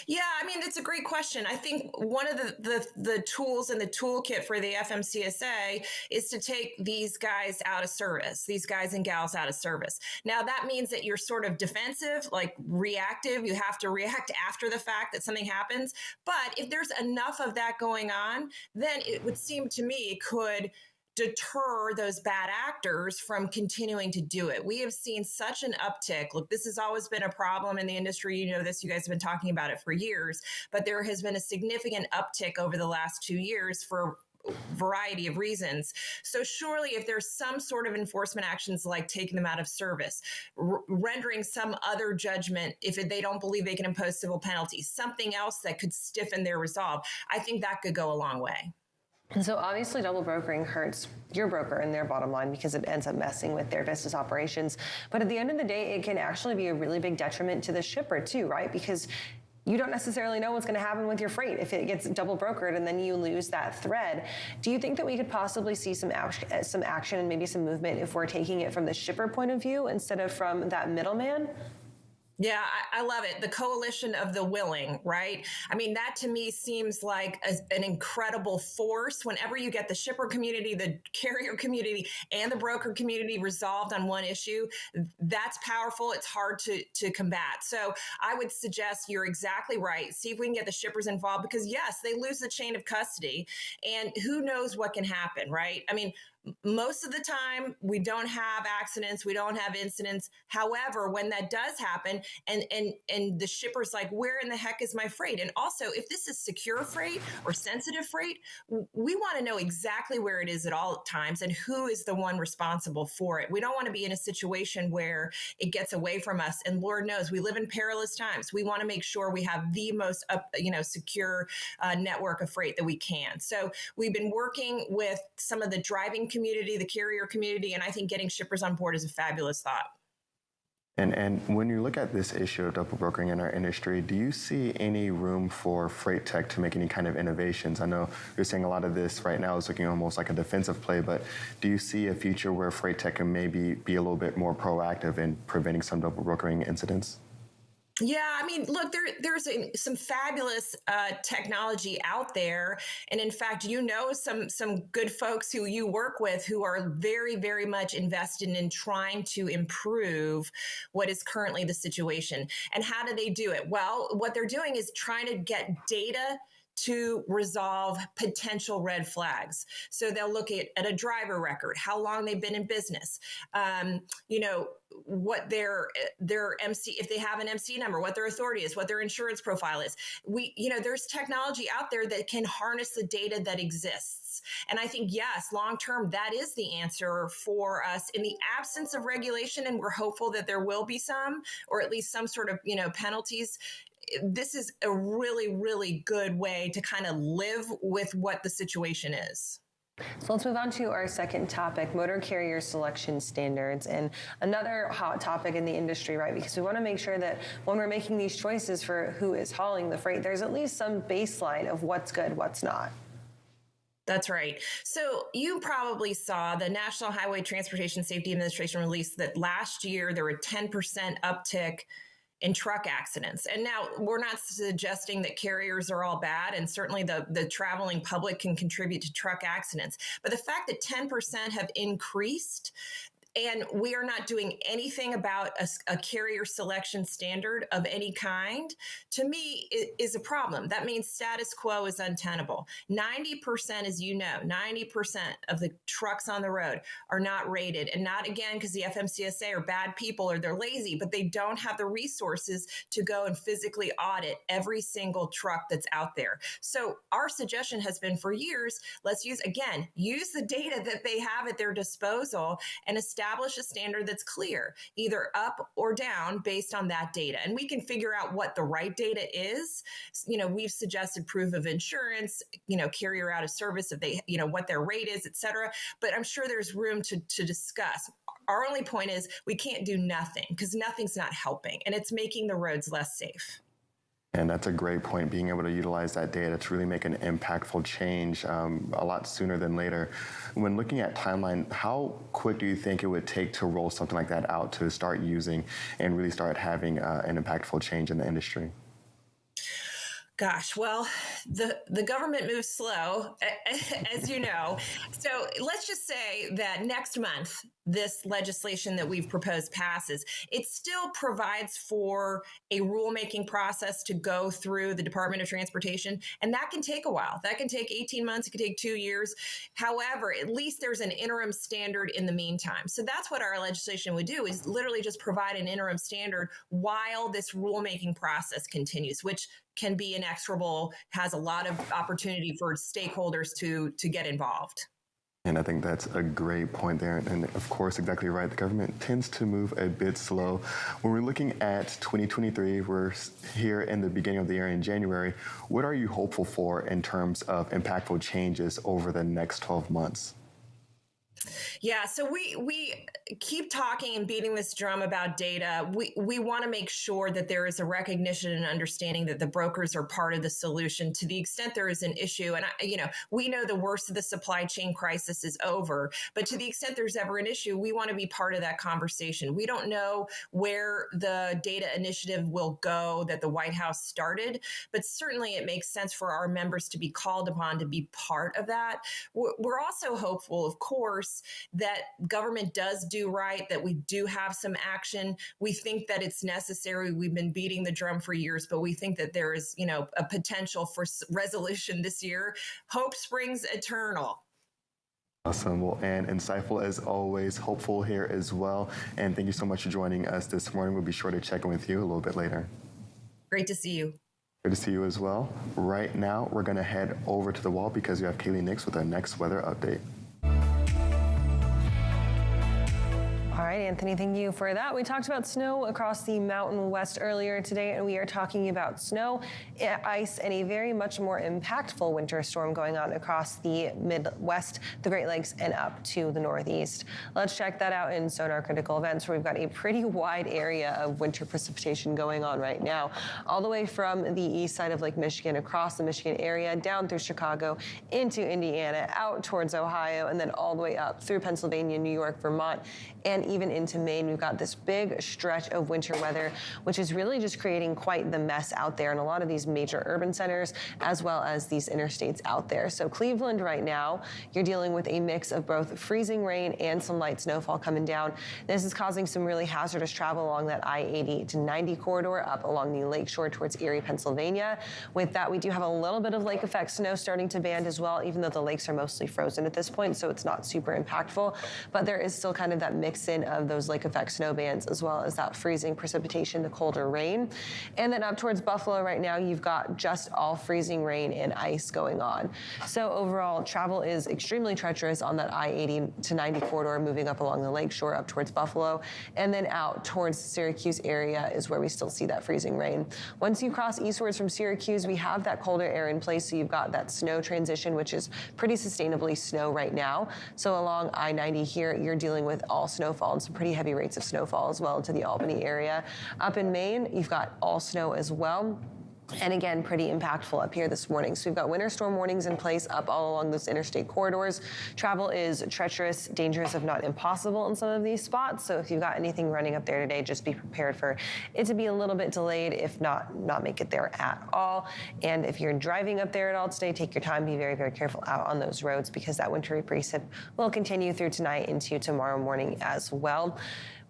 Speaker 11: Yeah, it's a great question. I think one of the tools in the toolkit for the FMCSA is to take these guys out of service, these guys and gals out of service. Now, that means that you're sort of defensive, like reactive. You have to react after the fact that something happens. But if there's enough of that going on, then it would seem to me it could deter those bad actors from continuing to do it. We have seen such an uptick. Look, this has always been a problem in the industry. You know this, you guys have been talking about it for years, but there has been a significant uptick over the last 2 years for a variety of reasons. So surely if there's some sort of enforcement actions like taking them out of service, rendering some other judgment if they don't believe they can impose civil penalties, something else that could stiffen their resolve, I think that could go a long way.
Speaker 1: And so obviously double brokering hurts your broker and their bottom line because it ends up messing with their business operations. But at the end of the day, it can actually be a really big detriment to the shipper too, right? Because you don't necessarily know what's going to happen with your freight if it gets double brokered and then you lose that thread. Do you think that we could possibly see some action and maybe some movement if we're taking it from the shipper point of view instead of from that middleman?
Speaker 11: Yeah, I love it. The coalition of the willing, right? I mean, that to me seems like an incredible force. Whenever you get the shipper community, the carrier community, and the broker community resolved on one issue, that's powerful. It's hard to combat. So I would suggest you're exactly right. See if we can get the shippers involved because, yes, they lose the chain of custody. And who knows what can happen, right? I mean, most of the time, we don't have accidents, we don't have incidents. However, when that does happen, and the shipper's like, where in the heck is my freight? And also, if this is secure freight or sensitive freight, we want to know exactly where it is at all times and who is the one responsible for it. We don't want to be in a situation where it gets away from us. And Lord knows, we live in perilous times. We want to make sure we have the most secure network of freight that we can. So we've been working with some of the driving community, the carrier community, and I think getting shippers on board is a fabulous thought.
Speaker 2: And when you look at this issue of double brokering in our industry, do you see any room for freight tech to make any kind of innovations? I know you're saying a lot of this right now is looking almost like a defensive play, but do you see a future where freight tech can maybe be a little bit more proactive in preventing some double brokering incidents?
Speaker 11: Yeah, I mean, look, there's some fabulous technology out there. And in fact, some good folks who you work with who are very, very much invested in trying to improve what is currently the situation. And how do they do it? Well, what they're doing is trying to get data to resolve potential red flags. So they'll look at a driver record, how long they've been in business, what their MC, if they have an MC number, what their authority is, what their insurance profile is. There's technology out there that can harness the data that exists. And I think, yes, long term, that is the answer for us in the absence of regulation. And we're hopeful that there will be some, or at least some sort of, penalties. This is a really, really good way to kind of live with what the situation is.
Speaker 1: So let's move on to our second topic, motor carrier selection standards, and another hot topic in the industry, right? Because we want to make sure that when we're making these choices for who is hauling the freight, there's at least some baseline of what's good, what's not.
Speaker 11: That's right. So you probably saw the National Highway Transportation Safety Administration release that last year there were 10% uptick in truck accidents. And now we're not suggesting that carriers are all bad, and certainly the traveling public can contribute to truck accidents. But the fact that 10% have increased, and we are not doing anything about a carrier selection standard of any kind, to me, is a problem. That means status quo is untenable. 90%, as you know, 90% of the trucks on the road are not rated. And not, again, because the FMCSA are bad people or they're lazy, but they don't have the resources to go and physically audit every single truck that's out there. So our suggestion has been for years, let's use the data that they have at their disposal and establish a standard that's clear, either up or down based on that data. And we can figure out what the right data is. We've suggested proof of insurance, carrier out of service if they, what their rate is, et cetera. But I'm sure there's room to discuss. Our only point is we can't do nothing because nothing's not helping and it's making the roads less safe.
Speaker 2: And that's a great point, being able to utilize that data to really make an impactful change a lot sooner than later. When looking at timeline, how quick do you think it would take to roll something like that out to start using and really start having an impactful change in the industry?
Speaker 11: Gosh, well, the government moves slow, as you know. So let's just say that next month, this legislation that we've proposed passes. It still provides for a rulemaking process to go through the Department of Transportation, and that can take a while. That can take 18 months. It can take 2 years. However, at least there's an interim standard in the meantime. So that's what our legislation would do, is literally just provide an interim standard while this rulemaking process continues, which can be inexorable, has a lot of opportunity for stakeholders to get involved.
Speaker 2: And I think that's a great point there. And of course, exactly right. The government tends to move a bit slow. When we're looking at 2023, we're here in the beginning of the year in January. What are you hopeful for in terms of impactful changes over the next 12 months?
Speaker 11: Yeah, so we keep talking and beating this drum about data. We want to make sure that there is a recognition and understanding that the brokers are part of the solution to the extent there is an issue. And we know the worst of the supply chain crisis is over, but to the extent there's ever an issue, we want to be part of that conversation. We don't know where the data initiative will go that the White House started, but certainly it makes sense for our members to be called upon to be part of that. We're also hopeful, of course, that government does do right, that we do have some action. We think that it's necessary. We've been beating the drum for years, but we think that there is, a potential for resolution this year. Hope springs eternal.
Speaker 2: Awesome. Well, and insightful as always, hopeful here as well. And thank you so much for joining us this morning. We'll be sure to check in with you a little bit later.
Speaker 11: Great to see you.
Speaker 2: Good to see you as well. Right now, we're going to head over to the wall because we have Kaylee next with our next weather update.
Speaker 1: All right, Anthony, thank you for that. We talked about snow across the Mountain West earlier today, and we are talking about snow, ice, and a very much more impactful winter storm going on across the Midwest, the Great Lakes, and up to the Northeast. Let's check that out in Sonar Critical Events, where we've got a pretty wide area of winter precipitation going on right now, all the way from the east side of Lake Michigan, across the Michigan area, down through Chicago, into Indiana, out towards Ohio, and then all the way up through Pennsylvania, New York, Vermont, and even into Maine. We've got this big stretch of winter weather, which is really just creating quite the mess out there in a lot of these major urban centers, as well as these interstates out there. So Cleveland right now, you're dealing with a mix of both freezing rain and some light snowfall coming down. This is causing some really hazardous travel along that I-80 to 90 corridor up along the lakeshore towards Erie, Pennsylvania. With that, we do have a little bit of lake effect snow starting to band as well, even though the lakes are mostly frozen at this point, so it's not super impactful. But there is still kind of that mix in of those lake effect snow bands, as well as that freezing precipitation, the colder rain. And then up towards Buffalo right now, you've got just all freezing rain and ice going on. So overall, travel is extremely treacherous on that I-80 to 90 corridor, moving up along the lakeshore up towards Buffalo, and then out towards the Syracuse area is where we still see that freezing rain. Once you cross eastwards from Syracuse, we have that colder air in place, so you've got that snow transition, which is pretty sustainably snow right now. So along I-90 here, you're dealing with all snowfall and some pretty heavy rates of snowfall as well into the Albany area. Up in Maine, you've got all snow as well. And again, pretty impactful up here this morning. So we've got winter storm warnings in place up all along those interstate corridors. Travel is treacherous, dangerous, if not impossible in some of these spots. So if you've got anything running up there today, just be prepared for it to be a little bit delayed, if not make it there at all. And if you're driving up there at all today, take your time, be very, very careful out on those roads because that wintry precip will continue through tonight into tomorrow morning as well.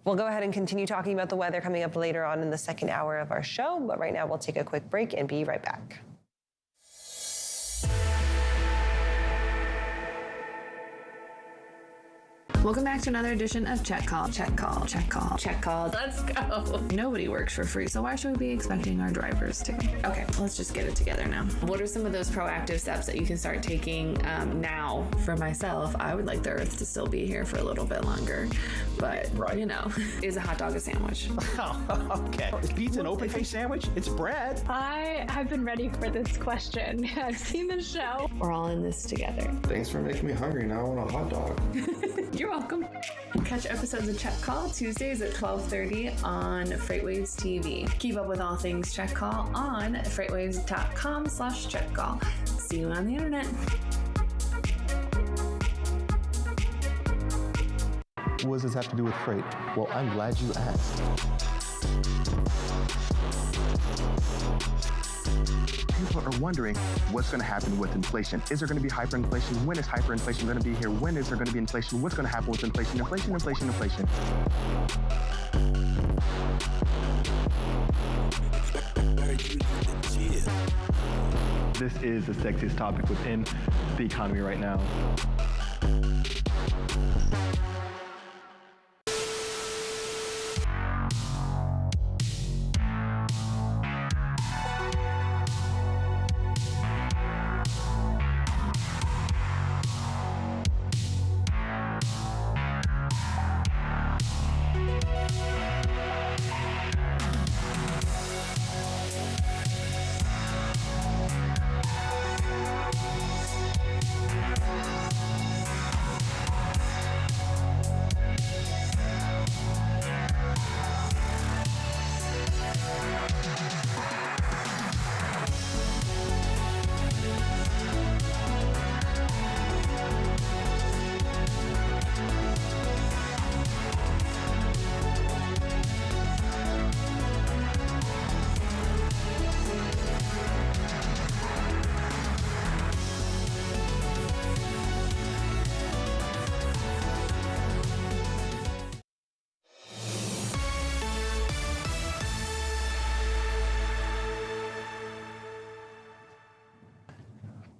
Speaker 1: We'll go ahead and continue talking about the weather coming up later on in the second hour of our show, but right now we'll take a quick break and be right back.
Speaker 12: Welcome back to another edition of Check Call. Check Call. Check Call. Check Call. Let's go. Nobody works for free, so why should we be expecting our drivers to? Okay, let's just get it together now. What are some of those proactive steps that you can start taking now? For myself, I would like the Earth to still be here for a little bit longer, but is a hot dog a sandwich?
Speaker 13: Oh, okay. Is pizza an open-faced sandwich? It's bread.
Speaker 14: I have been ready for this question. I've seen the show.
Speaker 12: We're all in this together.
Speaker 15: Thanks for making me hungry. Now I want a hot dog.
Speaker 12: You're welcome. Catch episodes of Check Call Tuesdays at 12:30 on FreightWaves TV. Keep up with all things Check Call on freightwaves.com/checkcall. See you on the internet.
Speaker 2: What does this have to do with freight? Well, I'm glad you asked. People are wondering what's going to happen with inflation. Is there going to be hyperinflation? When is hyperinflation going to be here? When is there going to be inflation? What's going to happen with inflation? Inflation. This is the sexiest topic within the economy right now.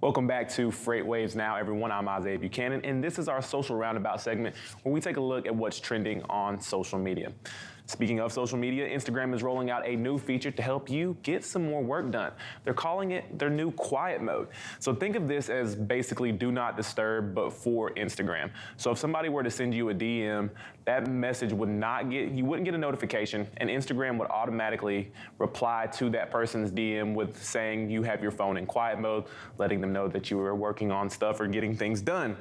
Speaker 7: Welcome back to FreightWaves Now, everyone. I'm Isaiah Buchanan, and this is our social roundabout segment where we take a look at what's trending on social media. Speaking of social media, Instagram is rolling out a new feature to help you get some more work done. They're calling it their new quiet mode. So think of this as basically do not disturb, but for Instagram. So if somebody were to send you a DM, that message would not get, you wouldn't get a notification, and Instagram would automatically reply to that person's DM with saying you have your phone in quiet mode, letting them know that you are working on stuff or getting things done.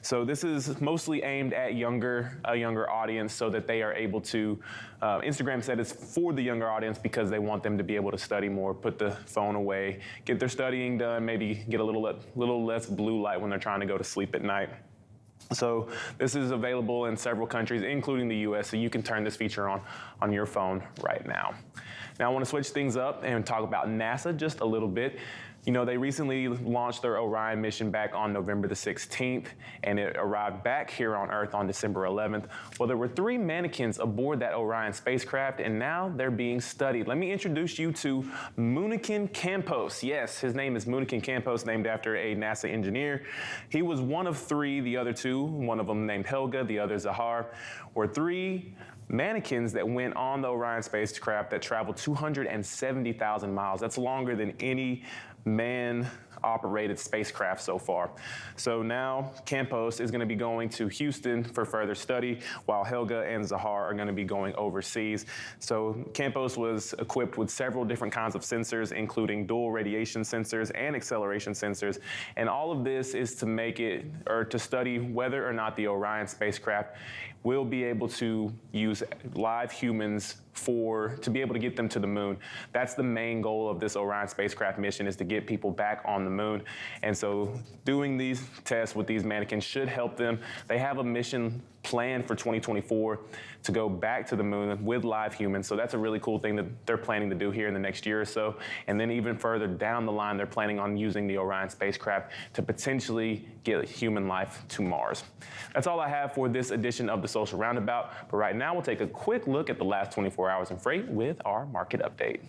Speaker 7: So this is mostly aimed at a younger audience so that they are able to, Instagram said it's for the younger audience because they want them to be able to study more, put the phone away, get their studying done, maybe get a little less blue light when they're trying to go to sleep at night. So this is available in several countries, including the US, so you can turn this feature on your phone right now. Now I want to switch things up and talk about NASA just a little bit. You know, they recently launched their Orion mission back on November the 16th, and it arrived back here on Earth on December 11th. Well, there were 3 mannequins aboard that Orion spacecraft, and now they're being studied. Let me introduce you to Mungeon Campos. Yes, his name is Mungeon Campos, named after a NASA engineer. He was one of 3, the other 2, one of them named Helga, the other Zahar, were 3 mannequins that went on the Orion spacecraft that traveled 270,000 miles. That's longer than any man-operated spacecraft so far. So now Campos is going to be going to Houston for further study, while Helga and Zahar are going to be going overseas. So Campos was equipped with several different kinds of sensors, including dual radiation sensors and acceleration sensors. And all of this is to make it, or to study whether or not the Orion spacecraft will be able to use live humans to be able to get them to the moon. That's the main goal of this Orion spacecraft mission, is to get people back on the moon. And so doing these tests with these mannequins should help them. They have a mission planned for 2024 to go back to the moon with live humans. So that's a really cool thing that they're planning to do here in the next year or so. And then even further down the line, they're planning on using the Orion spacecraft to potentially get human life to Mars. That's all I have for this edition of the Social Roundabout. But right now, we'll take a quick look at the last 24 hours in freight with our market update.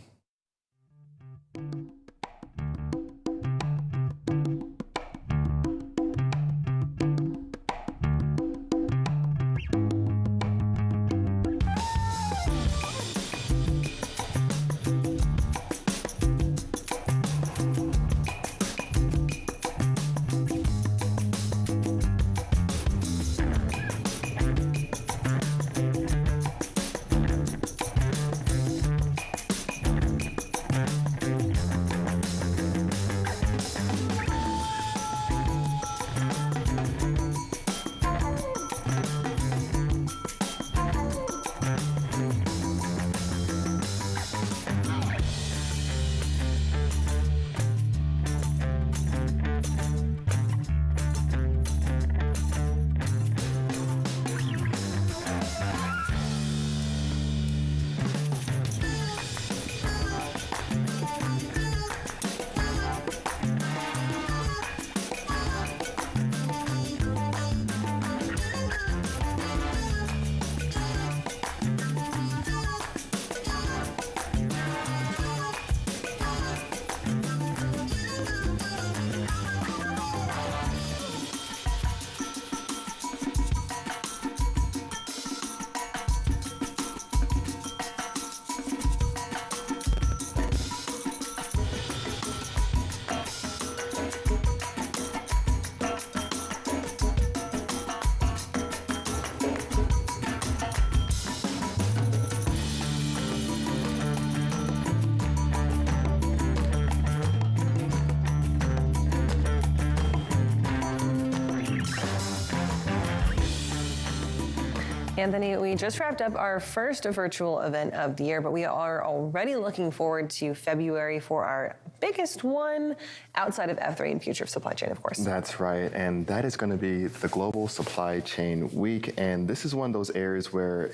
Speaker 1: Anthony, we just wrapped up our first virtual event of the year, but we are already looking forward to February for our biggest one outside of F3 and Future of Supply Chain, of course.
Speaker 2: That's right, and that is going to be the Global Supply Chain Week, and this is one of those areas where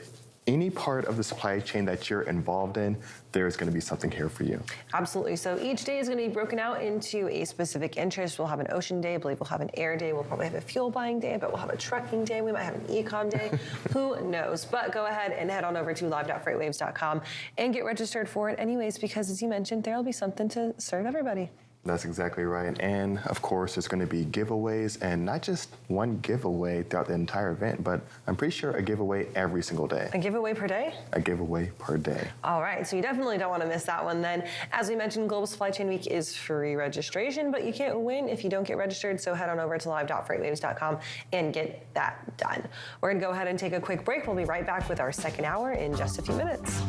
Speaker 2: any part of the supply chain that you're involved in, there's going to be something here for you.
Speaker 1: Absolutely. So each day is going to be broken out into a specific interest. We'll have an ocean day. I believe we'll have an air day. We'll probably have a fuel buying day, but we'll have a trucking day. We might have an ecom day. Who knows? But go ahead and head on over to live.freightwaves.com and get registered for it anyways, because as you mentioned, there'll be something to serve everybody.
Speaker 2: That's exactly right. And of course, there's going to be giveaways, and not just one giveaway throughout the entire event, but I'm pretty sure a giveaway every single day.
Speaker 1: A giveaway per day?
Speaker 2: A giveaway per day.
Speaker 1: All right, so you definitely don't want to miss that one then. As we mentioned, Global Supply Chain Week is free registration, but you can't win if you don't get registered, so head on over to live.freightwaves.com and get that done. We're going to go ahead and take a quick break. We'll be right back with our second hour in just a few minutes.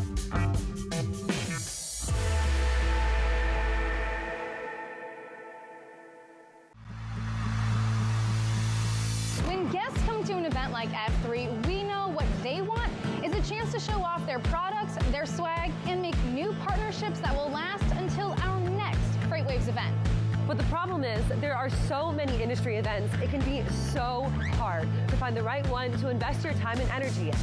Speaker 9: When guests come to an event like F3, we know what they want is a chance to show off their products, their swag, and make new partnerships that will last until our next FreightWaves event.
Speaker 1: But the problem is there are so many industry events, it can be so hard to find the right one to invest your time and energy in.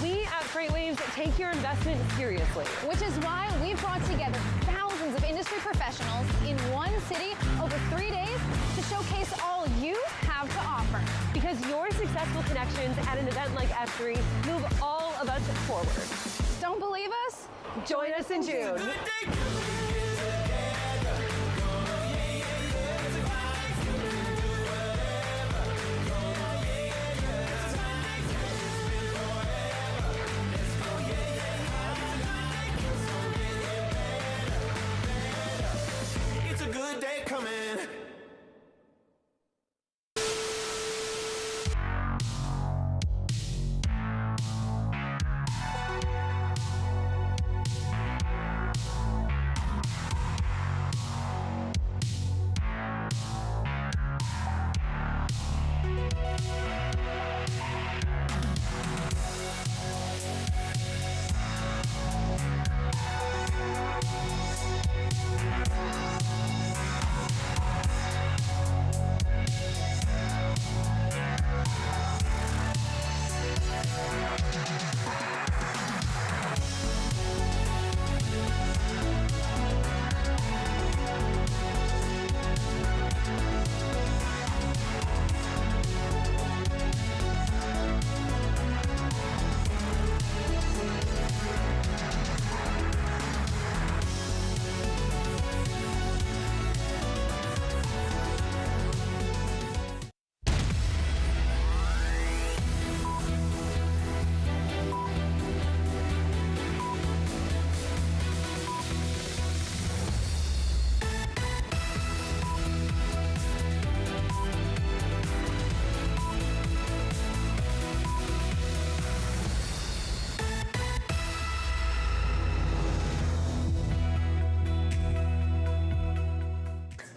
Speaker 1: We at FreightWaves take your investment seriously.
Speaker 9: Which is why we've brought together thousands of industry professionals in one city over 3 days to showcase all you have to offer.
Speaker 1: Because your successful connections at an event like F3 move all of us forward.
Speaker 9: Don't believe us?
Speaker 1: Join us in June.
Speaker 16: Good day coming.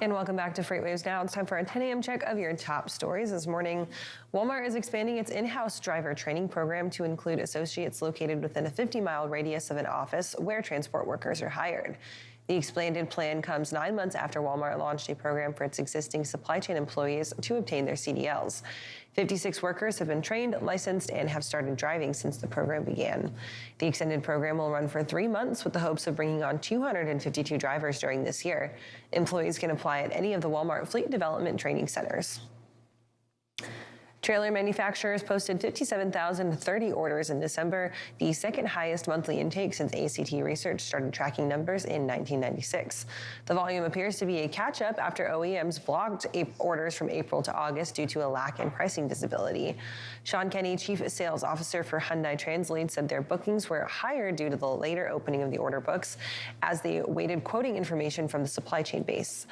Speaker 1: And welcome back to FreightWaves Now. It's time for a 10 a.m. check of your top stories this morning. Walmart is expanding its in-house driver training program to include associates located within a 50-mile radius of an office where transport workers are hired. The expanded plan comes 9 months after Walmart launched a program for its existing supply chain employees to obtain their CDLs. 56 workers have been trained, licensed, and have started driving since the program began. The extended program will run for 3 months with the hopes of bringing on 252 drivers during this year. Employees can apply at any of the Walmart Fleet Development Training Centers. Trailer manufacturers posted 57,030 orders in December, the second highest monthly intake since ACT Research started tracking numbers in 1996. The volume appears to be a catch-up after OEMs blocked orders from April to August due to a lack in pricing visibility. Sean Kenny, Chief Sales Officer for Hyundai Translead, said their bookings were higher due to the later opening of the order books as they awaited quoting information from the supply chain base.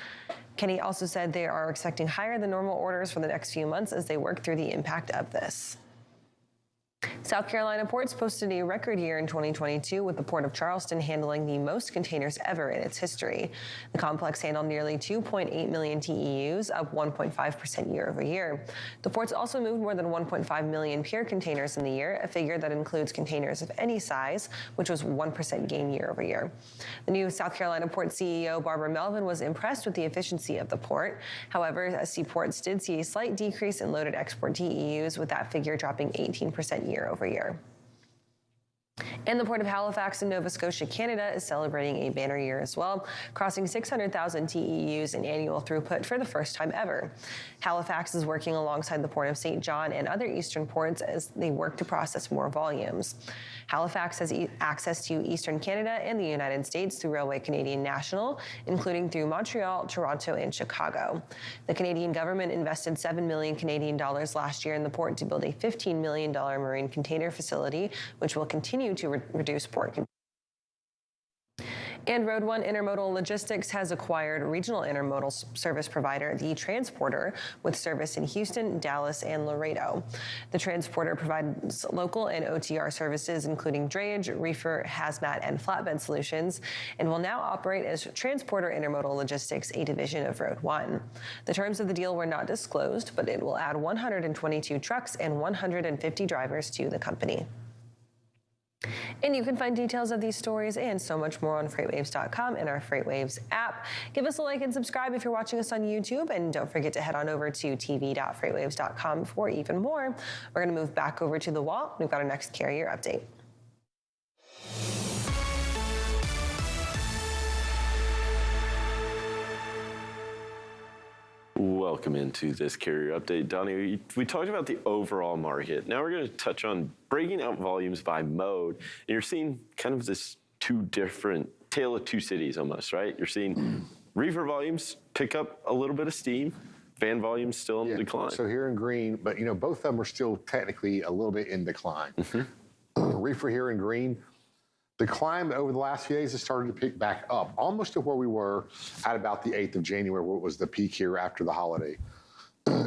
Speaker 1: Kenny also said they are expecting higher than normal orders for the next few months as they work through the impact of this. South Carolina ports posted a record year in 2022 with the Port of Charleston handling the most containers ever in its history. The complex handled nearly 2.8 million TEUs, up 1.5% year over year. The ports also moved more than 1.5 million pure containers in the year, a figure that includes containers of any size, which was 1% gain year over year. The new South Carolina port CEO, Barbara Melvin, was impressed with the efficiency of the port. However, seaports did see a slight decrease in loaded export TEUs, with that figure dropping 18% year over year. And the Port of Halifax in Nova Scotia, Canada is celebrating a banner year as well, crossing 600,000 TEUs in annual throughput for the first time ever. Halifax is working alongside the Port of St. John and other eastern ports as they work to process more volumes. Halifax has access to eastern Canada and the United States through Railway Canadian National, including through Montreal, Toronto, and Chicago. The Canadian government invested $7 million Canadian dollars last year in the port to build a $15 million marine container facility, which will continue to reduce port congestion. And Road One Intermodal Logistics has acquired regional intermodal service provider, The Transporter, with service in Houston, Dallas, and Laredo. The Transporter provides local and OTR services, including drayage, reefer, hazmat, and flatbed solutions, and will now operate as Transporter Intermodal Logistics, a division of Road One. The terms of the deal were not disclosed, but it will add 122 trucks and 150 drivers to the company. And you can find details of these stories and so much more on FreightWaves.com and our FreightWaves app. Give us a like and subscribe if you're watching us on YouTube, and don't forget to head on over to tv.freightwaves.com for even more. We're going to move back over to the wall. We've got our next carrier update.
Speaker 4: Welcome into this carrier update. Donnie, we talked about the overall market. Now we're going to touch on breaking out volumes by mode. And you're seeing kind of this tale of two cities almost, right? You're seeing reefer volumes pick up a little bit of steam, van volumes still in decline.
Speaker 5: So here in green, but both of them are still technically a little bit in decline. Reefer here in green, the climb over the last few days has started to pick back up, almost to where we were at about the 8th of January, where it was the peak here after the holiday.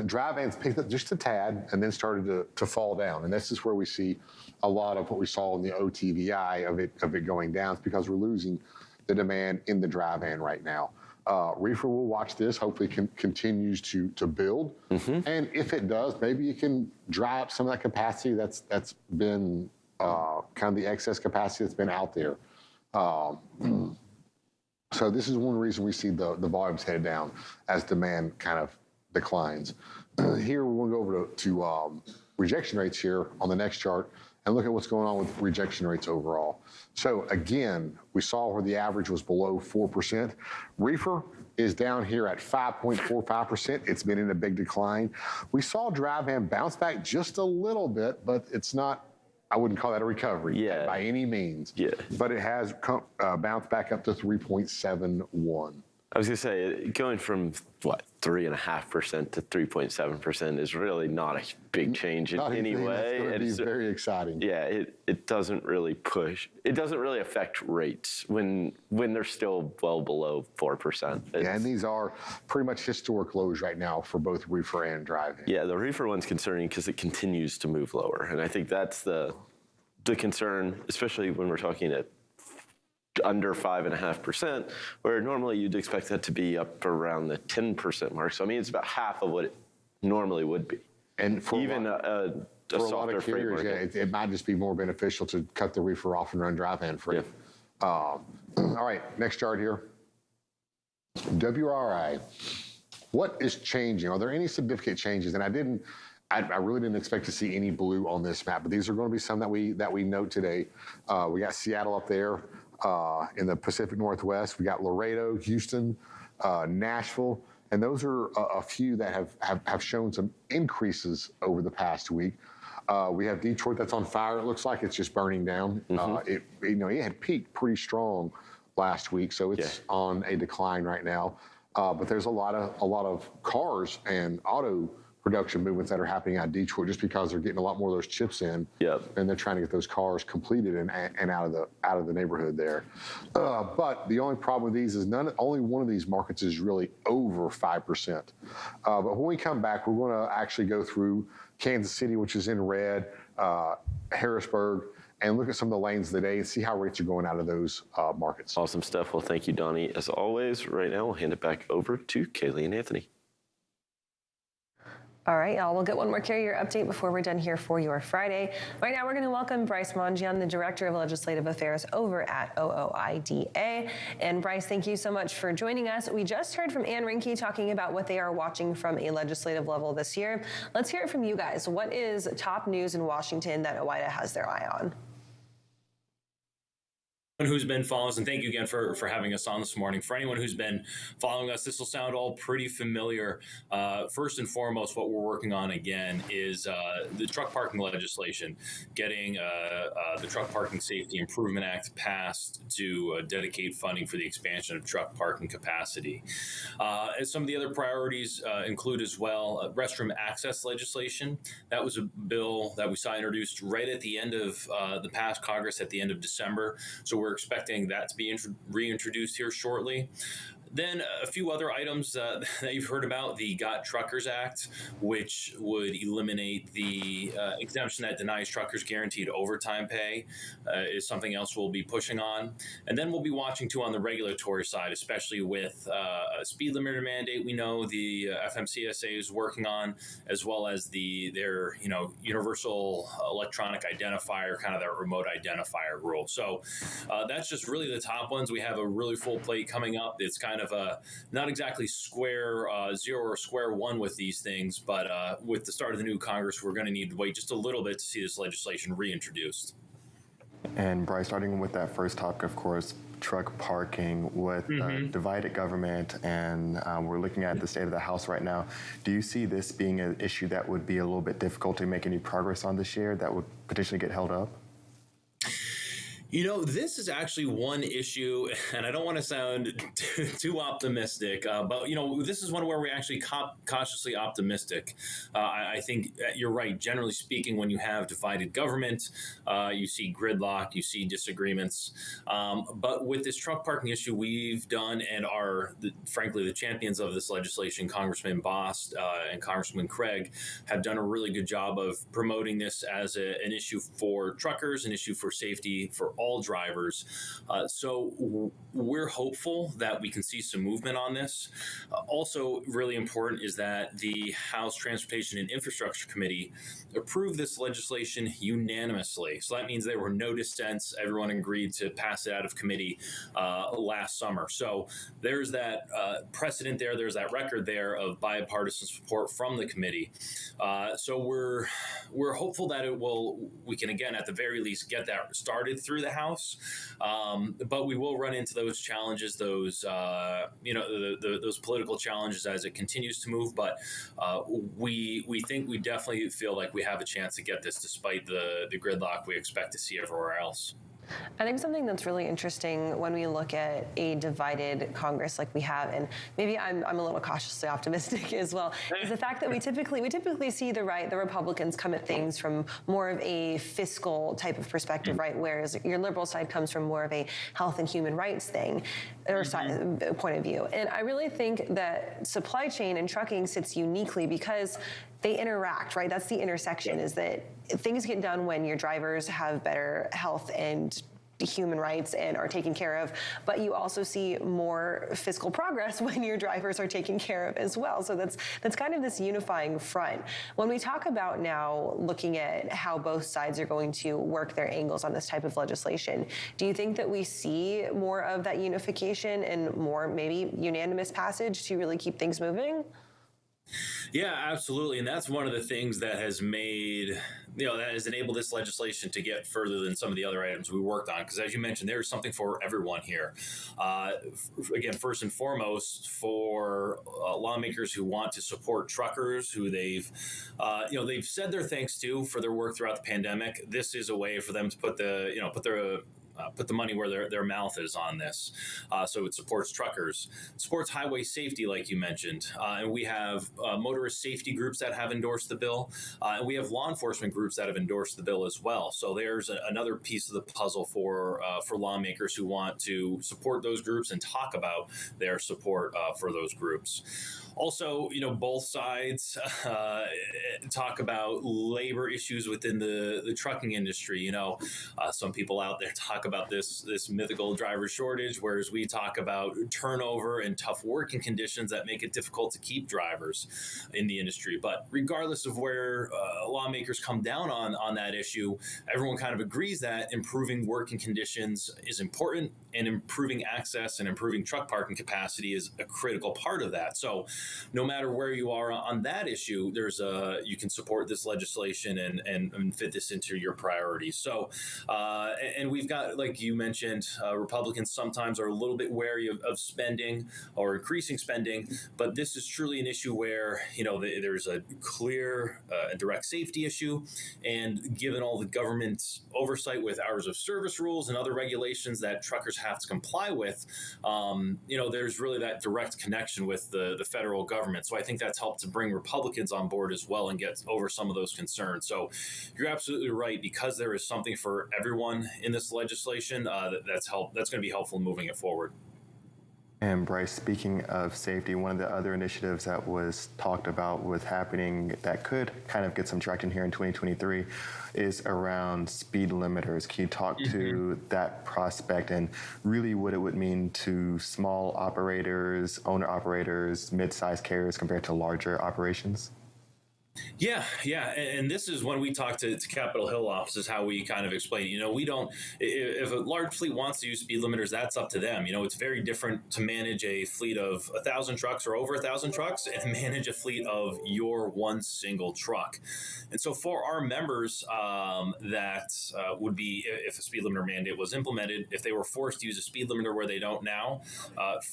Speaker 5: Dry vans picked up just a tad and then started to fall down. And this is where we see a lot of what we saw in the OTVI of it going down. It's because we're losing the demand in the dry van right now. Reefer will watch this, hopefully continues to build. And if it does, maybe you can dry up some of that capacity that's been kind of the excess capacity that's been out there. So this is one reason we see the volumes headed down as demand kind of declines. Here we're going to go over to rejection rates here on the next chart and look at what's going on with rejection rates overall. So again, we saw where the average was below 4%. Reefer is down here at 5.45%. It's been in a big decline. We saw dry van bounce back just a little bit, but it's not, I wouldn't call that a recovery by any means. But it has bounced back up to 3.71.
Speaker 4: I was going to say, going from, 3.5% to 3.7% is really not a big change in any way.
Speaker 5: It's very exciting.
Speaker 4: Yeah, it doesn't really push. It doesn't really affect rates when they're still well below 4%.
Speaker 5: Yeah, and these are pretty much historic lows right now for both reefer and dry van.
Speaker 4: Yeah, the reefer one's concerning because it continues to move lower. And I think that's the concern, especially when we're talking at under 5.5%, where normally you'd expect that to be up around the 10% mark. So I mean, it's about half of what it normally would be.
Speaker 5: And for
Speaker 4: even a
Speaker 5: lot of carriers, it might just be more beneficial to cut the reefer off and run dry van free. All right, next chart here. WRI. What is changing? Are there any significant changes? And I really didn't expect to see any blue on this map, but these are going to be some that we note today. We got Seattle up there. In the Pacific Northwest, we got Laredo, Houston, Nashville, and those are a few that have shown some increases over the past week. We have Detroit that's on fire. It looks like it's just burning down. It had peaked pretty strong last week, so it's on a decline right now. But there's a lot of cars and auto production movements that are happening out of Detroit just because they're getting a lot more of those chips in, and they're trying to get those cars completed and out of the neighborhood there. But the only problem with these is only one of these markets is really over 5%. But when we come back, we're going to actually go through Kansas City, which is in red, Harrisburg, and look at some of the lanes of the day and see how rates are going out of those markets.
Speaker 4: Awesome stuff. Well, thank you, Donnie. As always, right now we'll hand it back over to Kaylee and Anthony.
Speaker 1: All right, y'all, we'll get one more carrier update before we're done here for your Friday. Right now, we're going to welcome Bryce Mungeon, the Director of Legislative Affairs over at OOIDA. And Bryce, thank you so much for joining us. We just heard from Ann Reinke talking about what they are watching from a legislative level this year. Let's hear it from you guys. What is top news in Washington that OOIDA has their eye on?
Speaker 16: who's been following us, and thank you again for having us on this morning. For anyone who's been following us, this will sound all pretty familiar. First and foremost, what we're working on again is the truck parking legislation, getting the Truck Parking Safety Improvement Act passed to dedicate funding for the expansion of truck parking capacity. And some of the other priorities include as well restroom access legislation. That was a bill that we saw introduced right at the end of the past Congress at the end of December. So we're expecting that to be reintroduced here shortly. Then a few other items that you've heard about, the Got Truckers Act, which would eliminate the exemption that denies truckers guaranteed overtime pay, is something else we'll be pushing on. And then we'll be watching too on the regulatory side, especially with a speed limiter mandate we know the FMCSA is working on, as well as their universal electronic identifier, kind of that remote identifier rule. So that's just really the top ones. We have a really full plate coming up. It's kind of not exactly square zero or square one with these things, but with the start of the new Congress, we're going to need to wait just a little bit to see this legislation reintroduced.
Speaker 2: And Bryce, starting with that first topic, of course, truck parking with divided government, and we're looking at the state of the House right now. Do you see this being an issue that would be a little bit difficult to make any progress on this year, that would potentially get held up?
Speaker 16: This is actually one issue, and I don't want to sound too optimistic, but, this is one where we're actually cautiously optimistic. I think you're right. Generally speaking, when you have divided government, you see gridlock, you see disagreements. But with this truck parking issue, we've done and are, frankly, the champions of this legislation, Congressman Bost and Congressman Craig, have done a really good job of promoting this as an issue for truckers, an issue for safety for all drivers. So we're hopeful that we can see some movement on this. Also really important is that the House Transportation and Infrastructure Committee approved this legislation unanimously. So that means there were no dissents. Everyone agreed to pass it out of committee last summer. So there's that precedent there. There's that record there of bipartisan support from the committee. So we're hopeful that we can, again, at the very least, get that started through the House, but we will run into those challenges, those political challenges as it continues to move. But we definitely feel like we have a chance to get this, despite the gridlock we expect to see everywhere else.
Speaker 1: I think something that's really interesting when we look at a divided Congress like we have, and maybe I'm a little cautiously optimistic as well, is the fact that we typically see the Republicans come at things from more of a fiscal type of perspective, right? Whereas your liberal side comes from more of a health and human rights thing or point of view. And I really think that supply chain and trucking sits uniquely because they interact, right? That's the intersection, is that things get done when your drivers have better health and human rights and are taken care of, but you also see more fiscal progress when your drivers are taken care of as well. So that's kind of this unifying front. When we talk about now looking at how both sides are going to work their angles on this type of legislation, do you think that we see more of that unification and more maybe unanimous passage to really keep things moving?
Speaker 16: Yeah, absolutely. And that's one of the things that has made, that has enabled this legislation to get further than some of the other items we worked on. Because as you mentioned, there's something for everyone here. Again, first and foremost, for lawmakers who want to support truckers, who they've said their thanks to for their work throughout the pandemic. This is a way for them to put the money where their mouth is on this. So it supports truckers, supports highway safety, like you mentioned. And we have motorist safety groups that have endorsed the bill. And we have law enforcement groups that have endorsed the bill as well. So there's another piece of the puzzle for lawmakers who want to support those groups and talk about their support for those groups. Also, both sides talk about labor issues within the trucking industry. Some people out there talk about this mythical driver shortage, whereas we talk about turnover and tough working conditions that make it difficult to keep drivers in the industry. But regardless of where lawmakers come down on that issue, everyone kind of agrees that improving working conditions is important, and improving access and improving truck parking capacity is a critical part of that. So no matter where you are on that issue, you can support this legislation and fit this into your priorities. So, and we've got, like you mentioned, Republicans sometimes are a little bit wary of spending or increasing spending, but this is truly an issue where, there's a clear and direct safety issue. And given all the government's oversight with hours of service rules and other regulations that truckers have to comply with, there's really that direct connection with the federal government. So I think that's helped to bring Republicans on board as well and get over some of those concerns. So you're absolutely right. Because there is something for everyone in this legislation, that's going to be helpful in moving it forward.
Speaker 2: And Bryce, speaking of safety, one of the other initiatives that was talked about was happening that could kind of get some traction here in 2023 is around speed limiters. Can you talk to that prospect and really what it would mean to small operators, owner operators, mid-sized carriers compared to larger operations?
Speaker 16: Yeah. And this is when we talk to Capitol Hill offices, how we kind of explain, we don't, if a large fleet wants to use speed limiters, that's up to them. It's very different to manage a fleet of 1,000 trucks or over 1,000 trucks and manage a fleet of your one single truck. And so for our members, that would be, if a speed limiter mandate was implemented, if they were forced to use a speed limiter where they don't now,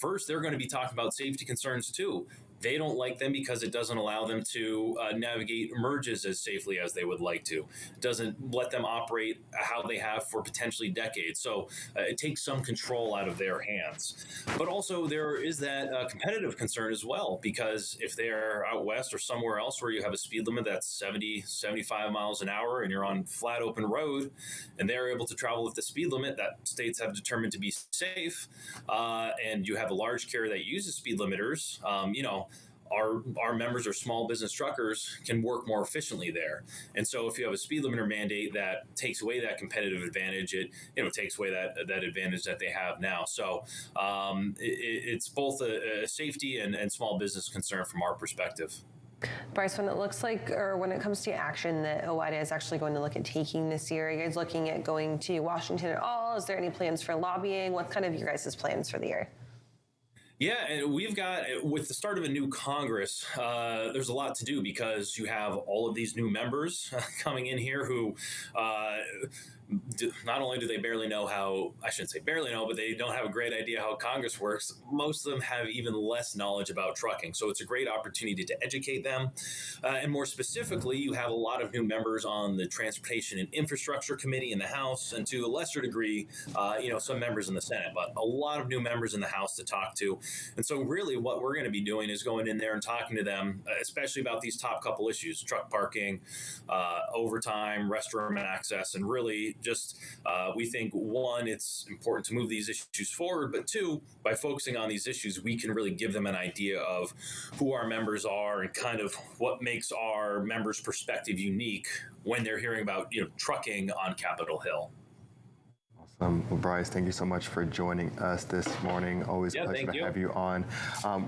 Speaker 16: first, they're going to be talking about safety concerns too. They don't like them because it doesn't allow them to navigate merges as safely as they would like to. It doesn't let them operate how they have for potentially decades. So it takes some control out of their hands. But also there is that competitive concern as well, because if they're out west or somewhere else where you have a speed limit that's 70, 75 miles an hour and you're on flat open road and they're able to travel with the speed limit that states have determined to be safe, and you have a large carrier that uses speed limiters, our members or small business truckers can work more efficiently there. And so if you have a speed limiter mandate that takes away that competitive advantage, it takes away that advantage that they have now. So it's both a safety and small business concern from our perspective.
Speaker 1: Bryce, when it looks like, or when it comes to action that OOIDA is actually going to look at taking this year, are you guys looking at going to Washington at all? Is there any plans for lobbying? What's kind of your guys' plans for the year?
Speaker 16: Yeah, and we've got, with the start of a new Congress, there's a lot to do because you have all of these new members coming in here who not only do they barely know how, I shouldn't say barely know, but they don't have a great idea how Congress works. Most of them have even less knowledge about trucking. So it's a great opportunity to educate them. And more specifically, you have a lot of new members on the Transportation and Infrastructure Committee in the House, and to a lesser degree, some members in the Senate, but a lot of new members in the House to talk to. And so really what we're going to be doing is going in there and talking to them, especially about these top couple issues: truck parking, overtime, restroom access, and really just we think, one, it's important to move these issues forward, but two, by focusing on these issues, we can really give them an idea of who our members are and kind of what makes our members' perspective unique when they're hearing about trucking on Capitol Hill.
Speaker 2: Well, Bryce, thank you so much for joining us this morning. Always a pleasure to have you on.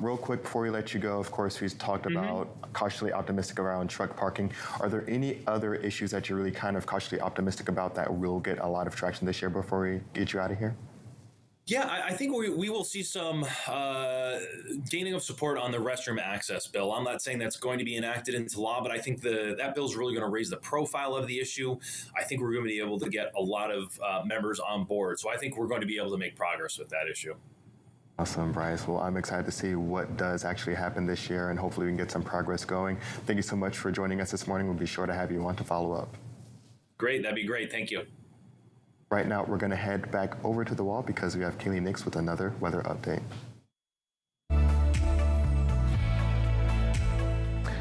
Speaker 2: Real quick, before we let you go, of course, we've talked about cautiously optimistic around truck parking. Are there any other issues that you're really kind of cautiously optimistic about that will get a lot of traction this year before we get you out of here?
Speaker 16: Yeah, I think we will see some gaining of support on the restroom access bill. I'm not saying that's going to be enacted into law, but I think that bill is really going to raise the profile of the issue. I think we're going to be able to get a lot of members on board. So I think we're going to be able to make progress with that issue.
Speaker 2: Awesome, Bryce. Well, I'm excited to see what does actually happen this year, and hopefully we can get some progress going. Thank you so much for joining us this morning. We'll be sure to have you on to follow up.
Speaker 16: Great. That'd be great. Thank you.
Speaker 2: Right now, we're going to head back over to the wall because we have Kaylee Nix with another weather update.